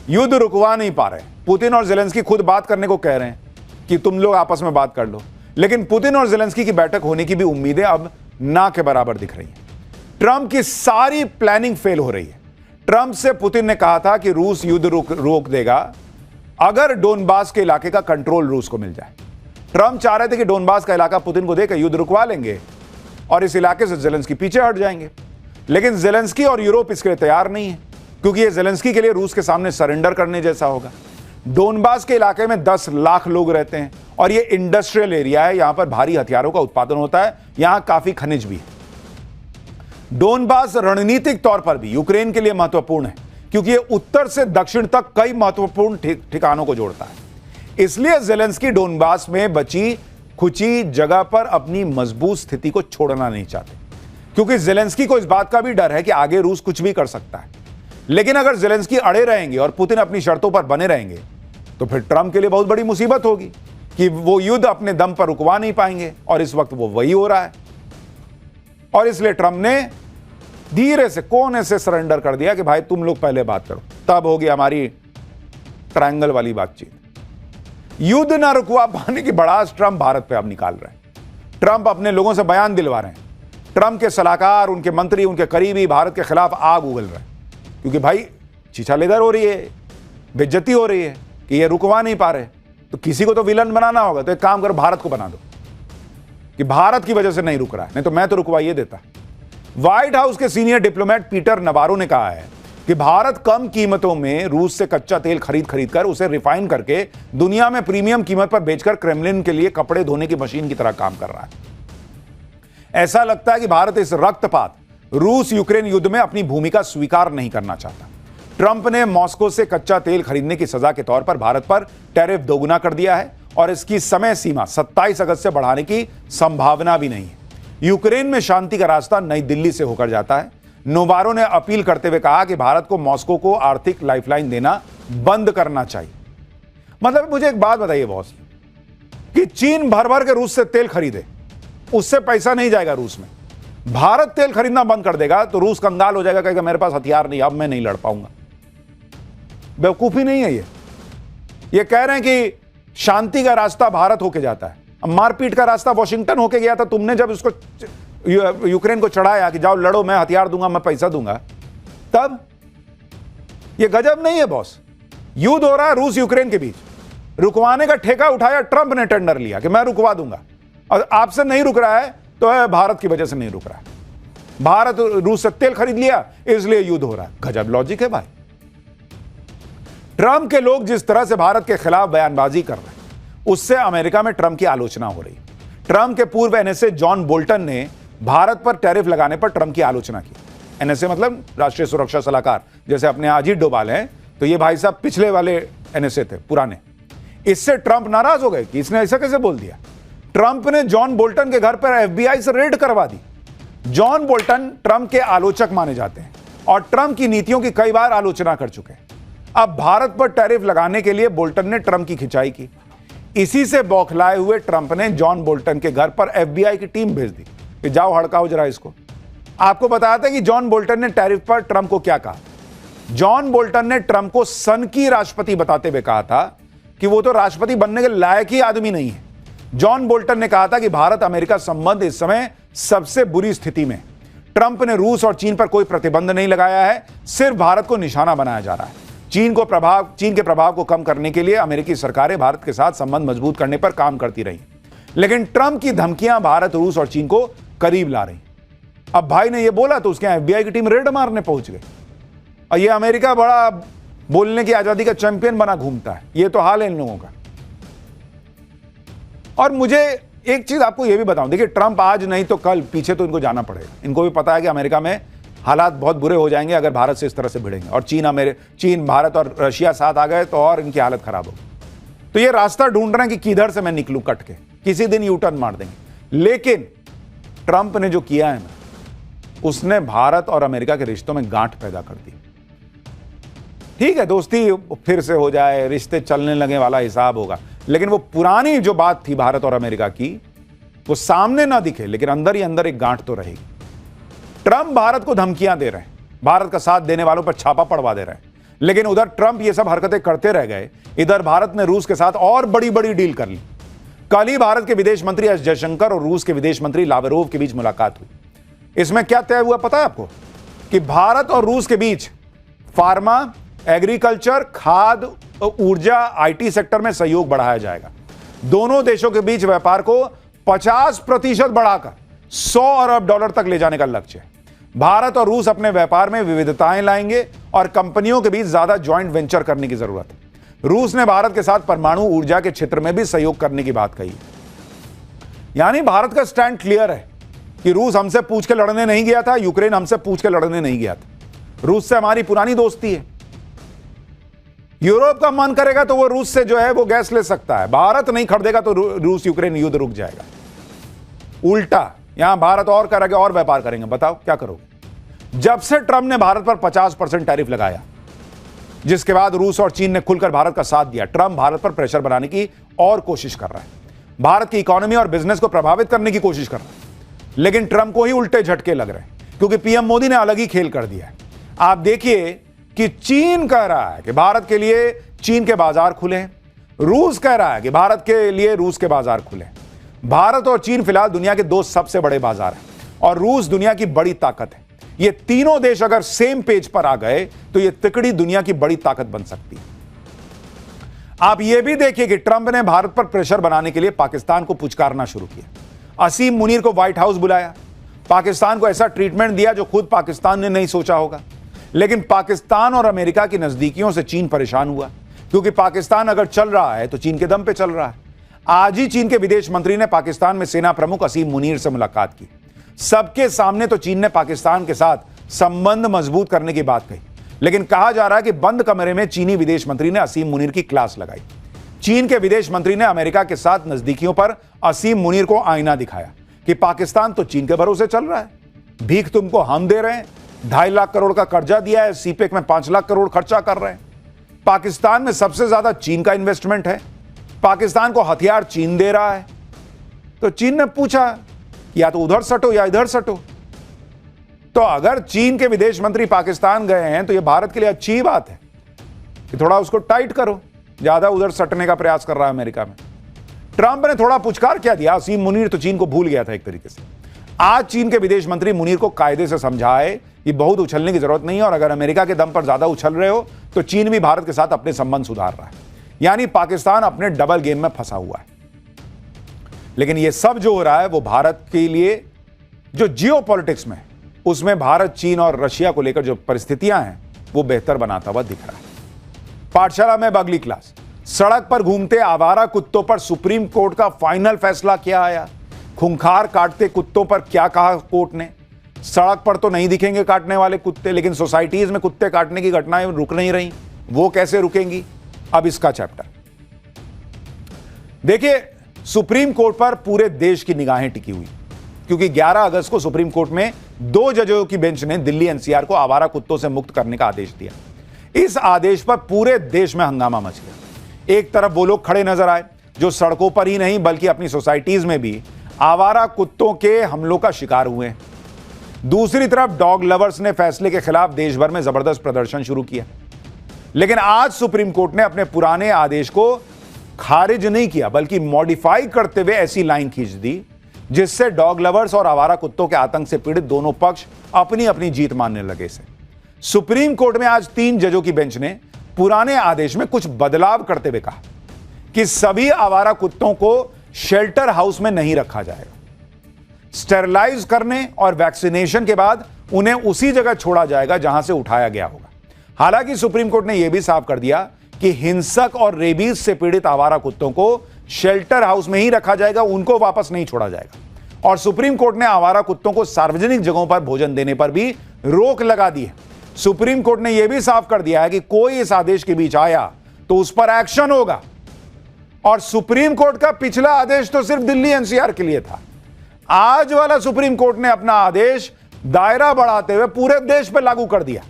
युद्ध रुकवा नहीं पा रहे। पुतिन और ज़ेलेंस्की खुद बात करने को कह रहे हैं कि तुम लोग आपस में बात कर लो, लेकिन पुतिन और ज़ेलेंस्की की बैठक होने की भी उम्मीदें अब ना के बराबर दिख रही हैं। ट्रंप की सारी प्लानिंग फेल हो रही है। ट्रंप से पुतिन ने कहा था कि रूस युद्ध रोक देगा अगर डोनबास के इलाके का कंट्रोल रूस को मिल जाए। ट्रंप चाह रहे थे कि डोनबास का इलाका पुतिन को देकर युद्ध रुकवा लेंगे और इस इलाके से ज़ेलेंस्की पीछे हट जाएंगे, लेकिन ज़ेलेंस्की और यूरोप इसके लिए तैयार नहीं है, क्योंकि यह ज़ेलेंस्की के लिए रूस के सामने सरेंडर करने जैसा होगा। डोनबास के इलाके में 10 लाख लोग रहते हैं और यह इंडस्ट्रियल एरिया है, यहां पर भारी हथियारों का उत्पादन होता है, यहां काफी खनिज भी है। डोनबास रणनीतिक तौर पर भी यूक्रेन के लिए महत्वपूर्ण है, क्योंकि यह उत्तर से दक्षिण तक कई महत्वपूर्ण ठिकानों को जोड़ता है। इसलिए ज़ेलेंस्की डोनबास में बची खुची जगह पर अपनी मजबूत स्थिति को छोड़ना नहीं चाहते, क्योंकि ज़ेलेंस्की को इस बात का भी डर है कि आगे रूस कुछ भी कर सकता है। लेकिन अगर ज़ेलेंस्की अड़े रहेंगे और पुतिन अपनी शर्तों पर बने रहेंगे तो फिर ट्रंप के लिए बहुत बड़ी मुसीबत होगी कि वो युद्ध अपने दम पर रुकवा नहीं पाएंगे, और इस वक्त वो वही हो रहा है। और इसलिए ट्रंप ने धीरे से कोने से सरेंडर कर दिया कि भाई तुम लोग पहले बात करो, तब होगी हमारी ट्रायंगल वाली बातचीत। युद्ध ना रुकवा पाने की भड़ास ट्रंप भारत पे अब निकाल रहे हैं। ट्रंप अपने लोगों से बयान दिलवा रहे हैं। ट्रंप के सलाहकार, उनके मंत्री, उनके करीबी भारत के खिलाफ आग उगल रहे हैं, क्योंकि भाई छीछालेदर हो रही है, बेइज्जती हो रही है कि ये रुकवा नहीं पा रहे। तो किसी को तो विलन बनाना होगा, तो एक काम करो, भारत को बना दो कि भारत की वजह से नहीं रुक रहा है, नहीं तो मैं तो रुकवाइए देता। व्हाइट हाउस के सीनियर डिप्लोमेट पीटर नवारो ने कहा है कि भारत कम कीमतों में रूस से कच्चा तेल खरीद कर उसे रिफाइन करके दुनिया में प्रीमियम कीमत पर बेचकर क्रेमलिन के लिए कपड़े धोने की मशीन की तरह काम कर रहा है। ऐसा लगता है कि भारत इस रक्तपात रूस यूक्रेन युद्ध में अपनी भूमिका स्वीकार नहीं करना चाहता। ट्रंप ने मॉस्को से कच्चा तेल खरीदने की सजा के तौर पर भारत पर टैरिफ दोगुना कर दिया है और इसकी समय सीमा 27 अगस्त से बढ़ाने की संभावना भी नहीं है। यूक्रेन में शांति का रास्ता नई दिल्ली से होकर जाता है। नोवारो ने अपील करते हुए कहा कि भारत को मॉस्को को आर्थिक लाइफलाइन देना बंद करना चाहिए। मतलब मुझे एक बात बताइए बॉस, कि चीन भर भर के रूस से तेल खरीदे, उससे पैसा नहीं जाएगा रूस में। भारत तेल खरीदना बंद कर देगा तो रूस कंगाल हो जाएगा, कहेगा मेरे पास हथियार नहीं, अब मैं नहीं लड़ पाऊंगा। बेवकूफी नहीं है ये कह रहे हैं कि शांति का रास्ता भारत होके जाता है। अब मारपीट का रास्ता वॉशिंगटन होके गया था। तुमने जब उसको यूक्रेन को चढ़ाया कि जाओ लड़ो, मैं हथियार दूंगा, मैं पैसा दूंगा, तब ये गजब नहीं है बॉस। युद्ध हो रहा है रूस यूक्रेन के बीच, रुकवाने का ठेका उठाया ट्रंप ने, टेंडर लिया कि मैं रुकवा दूंगा, और आपसे नहीं रुक रहा है तो है भारत की वजह से नहीं रुक रहा है। भारत रूस से तेल खरीद लिया इसलिए युद्ध हो रहा है। गजब लॉजिक है भाई। ट्रंप के लोग जिस तरह से भारत के खिलाफ बयानबाजी कर रहे हैं, उससे अमेरिका में ट्रंप की आलोचना हो रही है। ट्रंप के पूर्व एनएसए जॉन बोल्टन ने भारत पर टैरिफ लगाने पर ट्रंप की आलोचना की। एनएसए मतलब राष्ट्रीय सुरक्षा सलाहकार, जैसे अपने अजीत डोभाल हैं, तो ये भाई साहब पिछले वाले एनएसए थे, पुराने। इससे ट्रंप नाराज हो गए कि इसने ऐसा कैसे बोल दिया। ट्रंप ने जॉन बोल्टन के घर पर एफबीआई से रेड करवा दी। जॉन बोल्टन ट्रंप के आलोचक माने जाते हैं और ट्रंप की नीतियों की कई बार आलोचना कर चुके हैं। अब भारत पर टैरिफ लगाने के लिए बोल्टन ने ट्रंप की खिंचाई की। इसी से बौखलाए हुए ट्रंप ने जॉन बोल्टन के घर पर एफबीआई की टीम भेज दी कि जाओ हड़काओ जरा इसको। आपको बताया था कि जॉन बोल्टन ने टैरिफ पर ट्रंप को क्या कहा। जॉन बोल्टन ने ट्रंप को सन की राष्ट्रपति बताते हुए कहा था कि वो तो राष्ट्रपति बनने के लायक ही आदमी नहीं है। जॉन बोल्टन ने कहा था कि भारत अमेरिका संबंध इस समय सबसे बुरी स्थिति में। ट्रंप ने रूस और चीन पर कोई प्रतिबंध नहीं लगाया है, सिर्फ भारत को निशाना बनाया जा रहा है। चीन के प्रभाव को कम करने के लिए अमेरिकी सरकारें भारत के साथ संबंध मजबूत करने पर काम करती रही, लेकिन ट्रंप की धमकियां भारत, रूस और चीन को करीब ला रही। अब भाई ने यह बोला तो उसके एफबीआई की टीम रेड मारने पहुंच गई। और यह अमेरिका बड़ा बोलने की आजादी का चैंपियन बना घूमता है। यह तो हाल है इन लोगों का। और मुझे एक चीज आपको यह भी बताऊं, देखिए ट्रंप आज नहीं तो कल पीछे तो इनको जाना पड़ेगा। इनको भी पता है कि अमेरिका में हालात बहुत बुरे हो जाएंगे अगर भारत से इस तरह से भिड़ेंगे, और चीन, भारत और रशिया साथ आ गए तो और इनकी हालत खराब होगी। तो ये रास्ता ढूंढ रहे हैं कि किधर से मैं निकलूं कट के, किसी दिन यू टर्न मार देंगे। लेकिन ट्रंप ने जो किया है ना, उसने भारत और अमेरिका के रिश्तों में गांठ पैदा कर दी। ठीक है, दोस्ती फिर से हो जाए, रिश्ते चलने लगे वाला हिसाब होगा, लेकिन वो पुरानी जो बात थी भारत और अमेरिका की, वो सामने ना दिखे लेकिन अंदर ही अंदर एक गांठ तो रहेगी। ट्रंप भारत को धमकियां दे रहे हैं, भारत का साथ देने वालों पर छापा पड़वा दे रहे हैं, लेकिन उधर ट्रंप ये सब हरकतें करते रह गए, इधर भारत ने रूस के साथ और बड़ी बड़ी डील कर ली। कल ही भारत के विदेश मंत्री एस जयशंकर और रूस के विदेश मंत्री लावरोव के बीच मुलाकात हुई। इसमें क्या तय हुआ पता है आपको? कि भारत और रूस के बीच फार्मा, एग्रीकल्चर, खाद्य, ऊर्जा, आईटी सेक्टर में सहयोग बढ़ाया जाएगा। दोनों देशों के बीच व्यापार को 50% बढ़ाकर $100 अरब तक ले जाने का लक्ष्य है। भारत और रूस अपने व्यापार में विविधताएं लाएंगे और कंपनियों के बीच ज्यादा ज्वाइंट वेंचर करने की जरूरत है। रूस ने भारत के साथ परमाणु ऊर्जा के क्षेत्र में भी सहयोग करने की बात कही है। यानी भारत का स्टैंड क्लियर है कि रूस हमसे पूछ के लड़ने नहीं गया था, यूक्रेन हमसे पूछ के लड़ने नहीं गया था। रूस से हमारी पुरानी दोस्ती है। यूरोप का मन करेगा तो वो रूस से जो है वो गैस ले सकता है, भारत नहीं खरीदेगा तो रूस यूक्रेन युद्ध रुक जाएगा। उल्टा यहां भारत और करेगा और व्यापार करेंगे। बताओ क्या करोगे? जब से ट्रंप ने भारत पर 50% टैरिफ लगाया, जिसके बाद रूस और चीन ने खुलकर भारत का साथ दिया, ट्रंप भारत पर प्रेशर बनाने की और कोशिश कर रहा है, भारत की इकोनॉमी और बिजनेस को प्रभावित करने की कोशिश कर रहा है। लेकिन ट्रंप को ही उल्टे झटके लग रहे हैं, क्योंकि पीएम मोदी ने अलग ही खेल कर दिया है। आप देखिए कि चीन कह रहा है कि भारत के लिए चीन के बाजार खुले, रूस कह रहा है कि भारत के लिए रूस के बाजार खुले। भारत और चीन फिलहाल दुनिया के 2 सबसे बड़े बाजार हैं और रूस दुनिया की बड़ी ताकत है। ये तीनों देश अगर सेम पेज पर आ गए तो ये तिकड़ी दुनिया की बड़ी ताकत बन सकती है। आप ये भी देखिए कि ट्रंप ने भारत पर प्रेशर बनाने के लिए पाकिस्तान को पुचकारना शुरू किया। असीम मुनीर को व्हाइट हाउस बुलाया, पाकिस्तान को ऐसा ट्रीटमेंट दिया जो खुद पाकिस्तान ने नहीं सोचा होगा। लेकिन पाकिस्तान और अमेरिका की नजदीकियों से चीन परेशान हुआ, क्योंकि पाकिस्तान अगर चल रहा है तो चीन के दम पे चल रहा है। आज ही चीन के विदेश मंत्री ने पाकिस्तान में सेना प्रमुख असीम मुनीर से मुलाकात की। सबके सामने तो चीन ने पाकिस्तान के साथ संबंध मजबूत करने की बात कही, लेकिन कहा जा रहा है कि बंद कमरे में चीनी विदेश मंत्री ने असीम मुनीर की क्लास लगाई। चीन के विदेश मंत्री ने अमेरिका के साथ नजदीकियों पर असीम मुनीर को आईना दिखाया कि पाकिस्तान तो चीन के भरोसे चल रहा है, भीख तुमको हम दे रहे हैं, 2.5 लाख करोड़ का कर्जा दिया है, सीपेक में 5 लाख करोड़ खर्चा कर रहे हैं, पाकिस्तान में सबसे ज्यादा चीन का इन्वेस्टमेंट है, पाकिस्तान को हथियार चीन दे रहा है। तो चीन ने पूछा या तो उधर सटो या इधर सटो। तो अगर चीन के विदेश मंत्री पाकिस्तान गए हैं तो यह भारत के लिए अच्छी बात है कि थोड़ा उसको टाइट करो, ज्यादा उधर सटने का प्रयास कर रहा है अमेरिका में। ट्रंप ने थोड़ा पुचकार क्या दिया, असीम मुनीर तो चीन को भूल गया था एक तरीके से। आज चीन के विदेश मंत्री मुनीर को कायदे से समझाए कि बहुत उछलने की जरूरत नहीं है, और अगर अमेरिका के दम पर ज्यादा उछल रहे हो तो चीन भी भारत के साथ अपने संबंध सुधार रहा है। यानी पाकिस्तान अपने डबल गेम में फंसा हुआ है। लेकिन यह सब जो हो रहा है वो भारत के लिए जो जियोपॉलिटिक्स में, उसमें भारत, चीन और रशिया को लेकर जो परिस्थितियां हैं वो बेहतर बनाता हुआ दिख रहा है। पाठशाला में अगली क्लास, सड़क पर घूमते आवारा कुत्तों पर सुप्रीम कोर्ट का फाइनल फैसला क्या आया? खूंखार काटते कुत्तों पर क्या कहा कोर्ट ने? सड़क पर तो नहीं दिखेंगे काटने वाले कुत्ते, लेकिन सोसाइटीज में कुत्ते काटने की घटनाएं रुक नहीं रही, वो कैसे रुकेंगी? अब इसका चैप्टर देखिए। सुप्रीम कोर्ट पर पूरे देश की निगाहें टिकी हुई, क्योंकि 11 अगस्त को सुप्रीम कोर्ट में 2 जजों की बेंच ने दिल्ली एनसीआर को आवारा कुत्तों से मुक्त करने का आदेश दिया। इस आदेश पर पूरे देश में हंगामा मच गया। एक तरफ वो लोग खड़े नजर आए जो सड़कों पर ही नहीं बल्कि अपनी सोसाइटीज में भी आवारा कुत्तों के हमलों का शिकार हुए हैं। दूसरी तरफ डॉग लवर्स ने फैसले के खिलाफ देश भर में जबरदस्त प्रदर्शन शुरू किया। लेकिन आज सुप्रीम कोर्ट ने अपने पुराने आदेश को खारिज नहीं किया, बल्कि मॉडिफाई करते हुए ऐसी लाइन खींच दी जिससे डॉग लवर्स और आवारा कुत्तों के आतंक से पीड़ित दोनों पक्ष अपनी अपनी जीत मानने लगे से। सुप्रीम कोर्ट में आज 3 जजों की बेंच ने पुराने आदेश में कुछ बदलाव करते हुए कहा कि सभी आवारा कुत्तों को शेल्टर हाउस में नहीं रखा जाएगा। स्टेरलाइज करने और वैक्सीनेशन के बाद उन्हें उसी जगह छोड़ा जाएगा जहां से उठाया गया होगा। हालांकि सुप्रीम कोर्ट ने यह भी साफ कर दिया कि हिंसक और रेबीज से पीड़ित आवारा कुत्तों को शेल्टर हाउस में ही रखा जाएगा, उनको वापस नहीं छोड़ा जाएगा। और सुप्रीम कोर्ट ने आवारा कुत्तों को सार्वजनिक जगहों पर भोजन देने पर भी रोक लगा दी है। सुप्रीम कोर्ट ने यह भी साफ कर दिया है कि कोई इस आदेश के बीच आया तो उस पर एक्शन होगा। और सुप्रीम कोर्ट का पिछला आदेश तो सिर्फ दिल्ली एनसीआर के लिए था। आज वाला सुप्रीम कोर्ट ने अपना आदेश दायरा बढ़ाते हुए पूरे देश पर लागू कर दिया।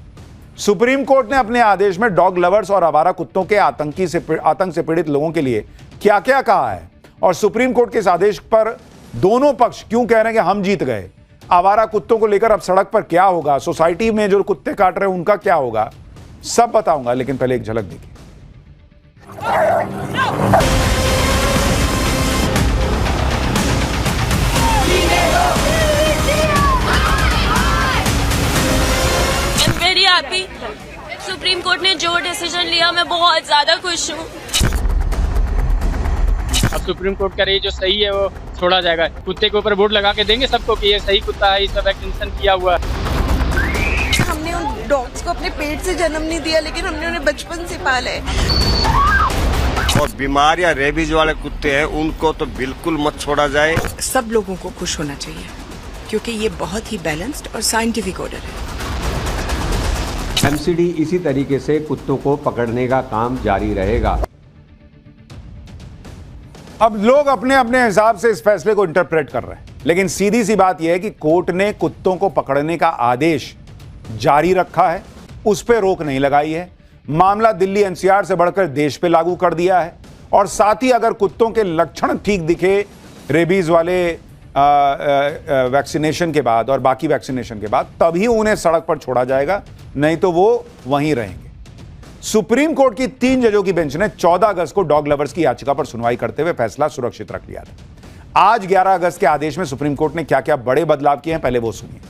सुप्रीम कोर्ट ने अपने आदेश में डॉग लवर्स और आवारा कुत्तों के आतंक से पीड़ित लोगों के लिए क्या क्या कहा है, और सुप्रीम कोर्ट के इस आदेश पर दोनों पक्ष क्यों कह रहे हैं कि हम जीत गए। आवारा कुत्तों को लेकर अब सड़क पर क्या होगा, सोसाइटी में जो कुत्ते काट रहे हैं उनका क्या होगा, सब बताऊंगा, लेकिन पहले एक झलक देखिए। Very happy. सुप्रीम कोर्ट ने जो डिसीजन लिया मैं बहुत ज्यादा खुश हूँ। अब सुप्रीम कोर्ट का रही जो सही है वो छोड़ा जाएगा। कुत्ते के ऊपर बोर्ड लगा के देंगे सबको कि ये सही कुत्ता है, इसका वैक्सीनेशन किया हुआ है। हमने उन डॉग्स को अपने पेट से जन्म नहीं दिया, लेकिन हमने उन्हें बचपन से पाला है। और बीमार या रेबीज वाले कुत्ते हैं उनको तो बिल्कुल मत छोड़ा जाए। सब लोगों को खुश होना चाहिए क्योंकि ये बहुत ही बैलेंस्ड और साइंटिफिक ऑर्डर है। एमसीडी इसी तरीके से कुत्तों को पकड़ने का काम जारी रहेगा। अब लोग अपने अपने हिसाब से इस फैसले को इंटरप्रेट कर रहे हैं, लेकिन सीधी सी बात यह है कि कोर्ट ने कुत्तों को पकड़ने का आदेश जारी रखा है, उस पर रोक नहीं लगाई है। मामला दिल्ली एनसीआर से बढ़कर देश पे लागू कर दिया है। और साथ ही अगर कुत्तों के लक्षण ठीक दिखे रेबीज वाले वैक्सीनेशन के बाद और बाकी वैक्सीनेशन के बाद, तभी उन्हें सड़क पर छोड़ा जाएगा, नहीं तो वो वहीं रहेंगे। सुप्रीम कोर्ट की 3 जजों की बेंच ने 14 अगस्त को डॉग लवर्स की याचिका पर सुनवाई करते हुए फैसला सुरक्षित रख लिया था। आज 11 अगस्त के आदेश में सुप्रीम कोर्ट ने क्या क्या बड़े बदलाव किए हैं, पहले वो सुनिए।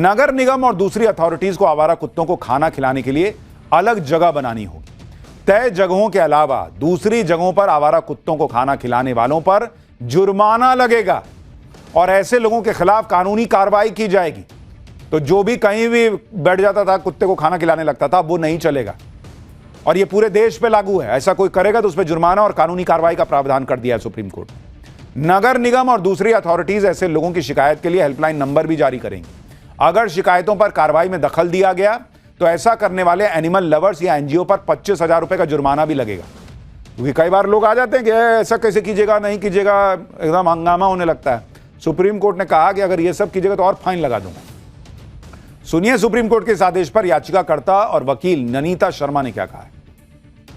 नगर निगम और दूसरी अथॉरिटीज को आवारा कुत्तों को खाना खिलाने के लिए अलग जगह बनानी होगी। तय जगहों के अलावा दूसरी जगहों पर आवारा कुत्तों को खाना खिलाने वालों पर जुर्माना लगेगा और ऐसे लोगों के खिलाफ कानूनी कार्रवाई की जाएगी। तो जो भी कहीं भी बैठ जाता था, कुत्ते को खाना खिलाने लगता था, वो नहीं चलेगा। और ये पूरे देश पे लागू है। ऐसा कोई करेगा तो उस पर जुर्माना और कानूनी कार्रवाई का प्रावधान कर दिया है सुप्रीम कोर्ट ने। नगर निगम और दूसरी अथॉरिटीज ऐसे लोगों की शिकायत के लिए हेल्पलाइन नंबर भी जारी करेंगी। अगर शिकायतों पर कार्रवाई में दखल दिया गया तो ऐसा करने वाले एनिमल लवर्स या एनजीओ पर 25,000 रुपए का जुर्माना भी लगेगा। क्योंकि कई बार लोग आ जाते हैं कि ऐसा कैसे कीजिएगा, नहीं कीजिएगा, एकदम हंगामा होने लगता है। सुप्रीम कोर्ट ने कहा कि अगर ये सब कीजिएगा तो और फाइन लगा दूंगा। सुनिए सुप्रीम कोर्ट के इस आदेश पर याचिकाकर्ता और वकील ननीता शर्मा ने क्या कहा है।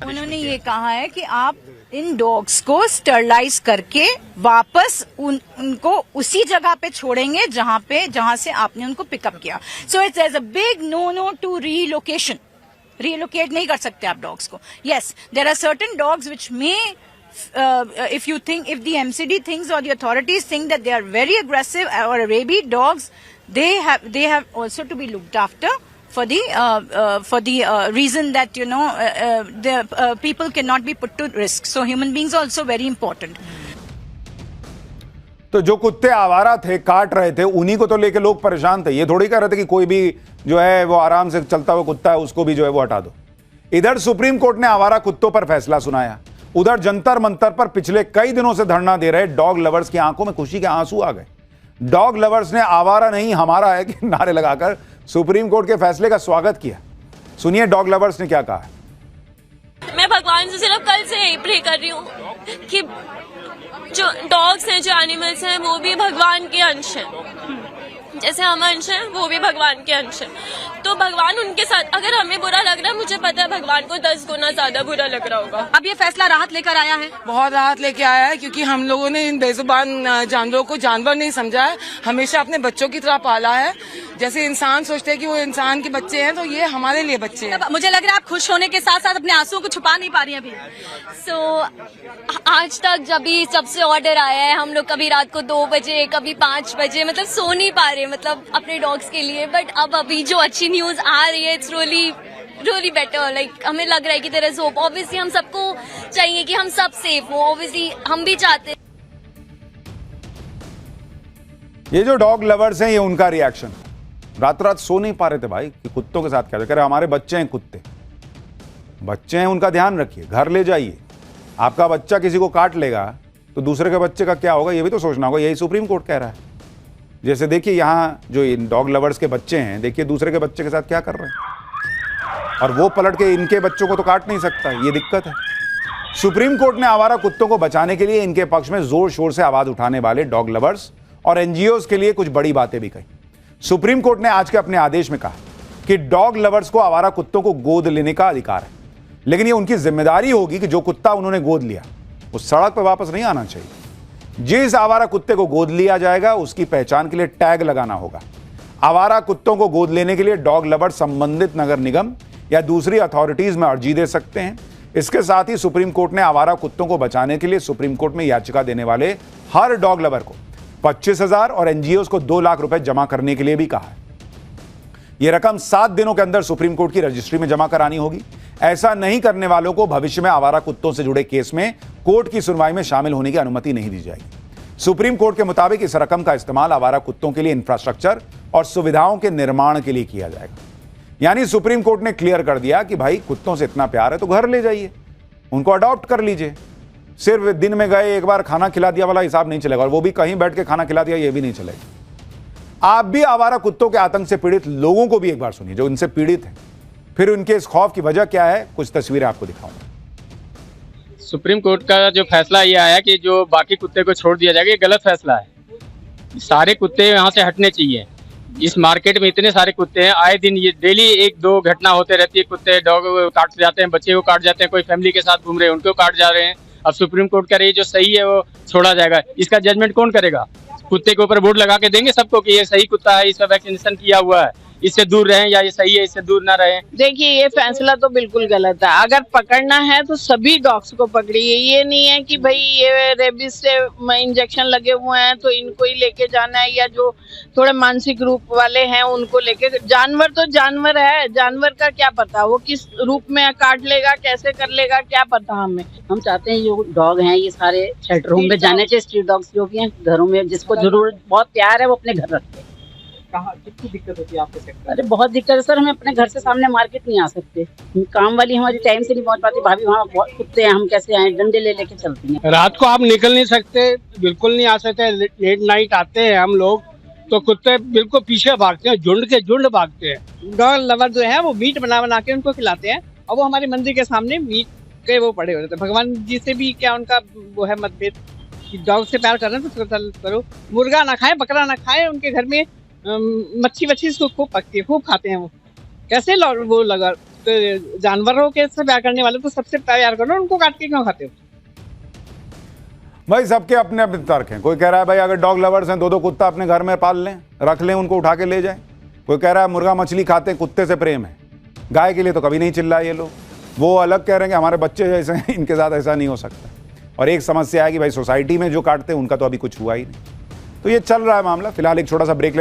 उन्होंने ये कहा है कि आप इन डॉग्स को स्टरलाइज करके वापस उनको उसी जगह पे छोड़ेंगे जहां से आपने उनको पिकअप किया। So it's a big no to relocation. Relocate नहीं कर सकते आप डॉग्स को। Yes, there are certain dogs which may if the MCD thinks or the authorities think that they are very aggressive or rabid dogs, they have also to be looked after for the reason that the people cannot be put to risk. So human beings are also very important. तो जो कुत्ते आवारा थे, काट रहे थे, उन्हीं को तो लेके लोग परेशान थे। ये थोड़ी कह रहे थे कि कोई भी जो है वो आराम से चलता हुआ कुत्ता है उसको भी जो है वो हटा दो। इधर सुप्रीम कोर्ट ने आवारा कुत्तों पर फैसला सुनाया, उधर जंतर मंतर पर पिछले कई दिनों से धरना दे रहे डॉग लवर्स की आंखों में खुशी के आंसू आ गए। डॉग लवर्स ने आवारा नहीं हमारा है कि नारे लगाकर सुप्रीम कोर्ट के फैसले का स्वागत किया। सुनिए डॉग लवर्स ने क्या कहा है। मैं भगवान से सिर्फ कल से यही प्रे कर रही हूँ कि जो डॉग्स हैं, जो एनिमल्स हैं, वो भी भगवान के अंश हैं। जैसे हम अंश हैं, वो भी भगवान के अंश हैं। तो भगवान उनके साथ, अगर हमें बुरा लग रहा है, मुझे पता है भगवान को 10 गुना ज्यादा बुरा लग रहा होगा। अब ये फैसला राहत लेकर आया है, बहुत राहत लेके आया है, क्योंकि हम लोगों ने इन बेजुबान जानवरों को जानवर नहीं समझा है, हमेशा अपने बच्चों की तरह पाला है। जैसे इंसान सोचते हैं कि वो इंसान के बच्चे हैं, तो ये हमारे लिए बच्चे हैं। मुझे लग रहा है आप खुश होने के साथ साथ अपने आंसुओं को छुपा नहीं पा रही अभी। आज तक जब से ऑर्डर आया है, हम लोग कभी रात को 2 बजे, कभी 5 बजे, मतलब सो नहीं पा रहे, मतलब अपने डॉग्स के लिए। बट अब अभी जो अच्छी न्यूज आ रही है, इट्स रियली बेटर। लाइक हमें लग रहा है कि देयर इज होप। ऑब्वियसली हम सबको चाहिए कि हम सब सेफ हो, ऑब्वियसली हम भी चाहते हैं। ये जो डॉग लवर्स हैं, ये उनका रिएक्शन। रात सो नहीं पा रहे थे भाई कि कुत्तों के साथ क्या कह रहे, हमारे बच्चे हैं, कुत्ते बच्चे हैं, उनका ध्यान रखिए, घर ले जाइए। आपका बच्चा किसी को काट लेगा तो दूसरे के बच्चे का क्या होगा, ये भी तो सोचना होगा। यही सुप्रीम कोर्ट कह रहा है। जैसे देखिए यहाँ जो इन डॉग लवर्स के बच्चे हैं, देखिए दूसरे के बच्चे के साथ क्या कर रहे हैं, और वो पलट के इनके बच्चों को तो काट नहीं सकता, ये दिक्कत है। सुप्रीम कोर्ट ने आवारा कुत्तों को बचाने के लिए इनके पक्ष में जोर शोर से आवाज उठाने वाले डॉग लवर्स और एनजीओज के लिए कुछ बड़ी बातें भी कही। सुप्रीम कोर्ट ने आज के अपने आदेश में कहा कि डॉग लवर्स को आवारा कुत्तों को गोद लेने का अधिकार है, लेकिन ये उनकी जिम्मेदारी होगी कि जो कुत्ता उन्होंने गोद लिया वो सड़क पर वापस नहीं आना चाहिए। जिस आवारा कुत्ते को गोद लिया जाएगा उसकी पहचान के लिए टैग लगाना होगा। आवारा कुत्तों को गोद लेने के लिए डॉग लवर संबंधित नगर निगम या दूसरी अथॉरिटीज में अर्जी दे सकते हैं। इसके साथ ही सुप्रीम कोर्ट ने आवारा कुत्तों को बचाने के लिए सुप्रीम कोर्ट में याचिका देने वाले हर डॉग लवर को 25,000 और एनजीओ को 2 लाख रुपए जमा करने के लिए भी कहा है। यह रकम 7 दिनों के अंदर सुप्रीम कोर्ट की रजिस्ट्री में जमा करानी होगी। ऐसा नहीं करने वालों को भविष्य में आवारा कुत्तों से जुड़े केस में कोर्ट की सुनवाई में शामिल होने की अनुमति नहीं दी जाएगी। सुप्रीम कोर्ट के मुताबिक इस रकम का इस्तेमाल आवारा कुत्तों के लिए इंफ्रास्ट्रक्चर और सुविधाओं के निर्माण के लिए किया जाएगा। यानी सुप्रीम कोर्ट ने क्लियर कर दिया कि भाई कुत्तों से इतना प्यार है तो घर ले जाइए, उनको अडॉप्ट कर लीजिए। सिर्फ दिन में गए एक बार खाना खिला दिया वाला हिसाब नहीं चलेगा, और वो भी कहीं बैठ के खाना खिला दिया ये भी नहीं चलेगा। आप भी आवारा कुत्तों के आतंक से पीड़ित लोगों को भी एक बार सुनिए जो इनसे पीड़ित हैं, फिर उनके इस खौफ की वजह क्या है, कुछ तस्वीरें आपको दिखाऊंगा। सुप्रीम कोर्ट का जो फैसला ये आया कि जो बाकी कुत्ते को छोड़ दिया जाएगा, ये गलत फैसला है। सारे कुत्ते यहाँ से हटने चाहिए। इस मार्केट में इतने सारे कुत्ते हैं, आए दिन ये डेली 1-2 घटना होते रहती है। कुत्ते डॉग काट जाते हैं, बच्चे को काट जाते हैं, कोई फैमिली के साथ घूम रहे हैं उनको काट जा रहे हैं। अब सुप्रीम कोर्ट कह रही है जो सही है वो छोड़ा जाएगा। इसका जजमेंट कौन करेगा? कुत्ते के ऊपर बोर्ड लगा के देंगे सबको कि ये सही कुत्ता है, इसका वैक्सीनेशन किया हुआ है, इससे दूर रहें, या ये सही है इससे दूर ना रहें। देखिए ये फैसला तो बिल्कुल गलत है। अगर पकड़ना है तो सभी डॉग्स को पकड़िए। ये नहीं है कि भाई ये रेबिस से इंजेक्शन लगे हुए हैं तो इनको ही लेके जाना है, या जो थोड़े मानसिक रूप वाले हैं उनको लेके। जानवर तो जानवर है, जानवर का क्या पता वो किस रूप में काट लेगा, कैसे कर लेगा, क्या पता हमें। हम चाहते हैं जो डॉग हैं ये सारे शेल्टर होम में जाने चाहिए। स्ट्रीट डॉग्स जो भी हैं घरों में जिसको जरूरत बहुत प्यार है वो अपने घर रखते। कहाँ कितनी दिक्कत होती है आपके सेक्टर? अरे बहुत दिक्कत है सर, हम अपने घर से सामने मार्केट नहीं आ सकते। काम वाली हमारी टाइम से नहीं पहुंच पाती। भाभी वहाँ बहुत कुत्ते हैं, हम कैसे आए? डंडे ले लेके चलती हैं। रात को आप निकल नहीं सकते, बिल्कुल नहीं आ सकते। लेट नाइट आते हैं हम लोग तो कुत्ते बिल्कुल पीछे भागते हैं, झुंड के झुंड भागते हैं। डॉग लवर जो है वो मीट बना बना के उनको खिलाते हैं, और वो हमारे मंदिर के सामने मीट के वो पड़े होते हैं। भगवान जी से भी क्या उनका वो है मतभेद कि डॉग से प्यार करना तो करो। मुर्गा ना खाए, बकरा ना खाए, उनके घर में मच्छी खूब पकती है, खूब खाते हैं वो। कैसे वो लगा तो जानवरों के से प्यार करने वाले तो सबसे प्यार करो, उनको काट के क्यों खाते हो? भाई सबके अपने अपने तर्क हैं। कोई कह रहा है भाई अगर डॉग लवर्स हैं 2-2 कुत्ता अपने घर में पाल लें, रख लें, उनको उठा के ले जाएं। कोई कह रहा है मुर्गा मछली खाते हैं, कुत्ते से प्रेम है। गाय के लिए तो कभी नहीं चिल्लाए ये लोग। वो अलग कह रहे हैं कि हमारे बच्चे जैसे हैं, इनके साथ ऐसा नहीं हो सकता। और एक समस्या है कि भाई सोसाइटी में जो काटते हैं उनका तो अभी कुछ हुआ ही नहीं। तो ये चल रहा है मामला। फिलहाल एक छोटा सा ब्रेक ले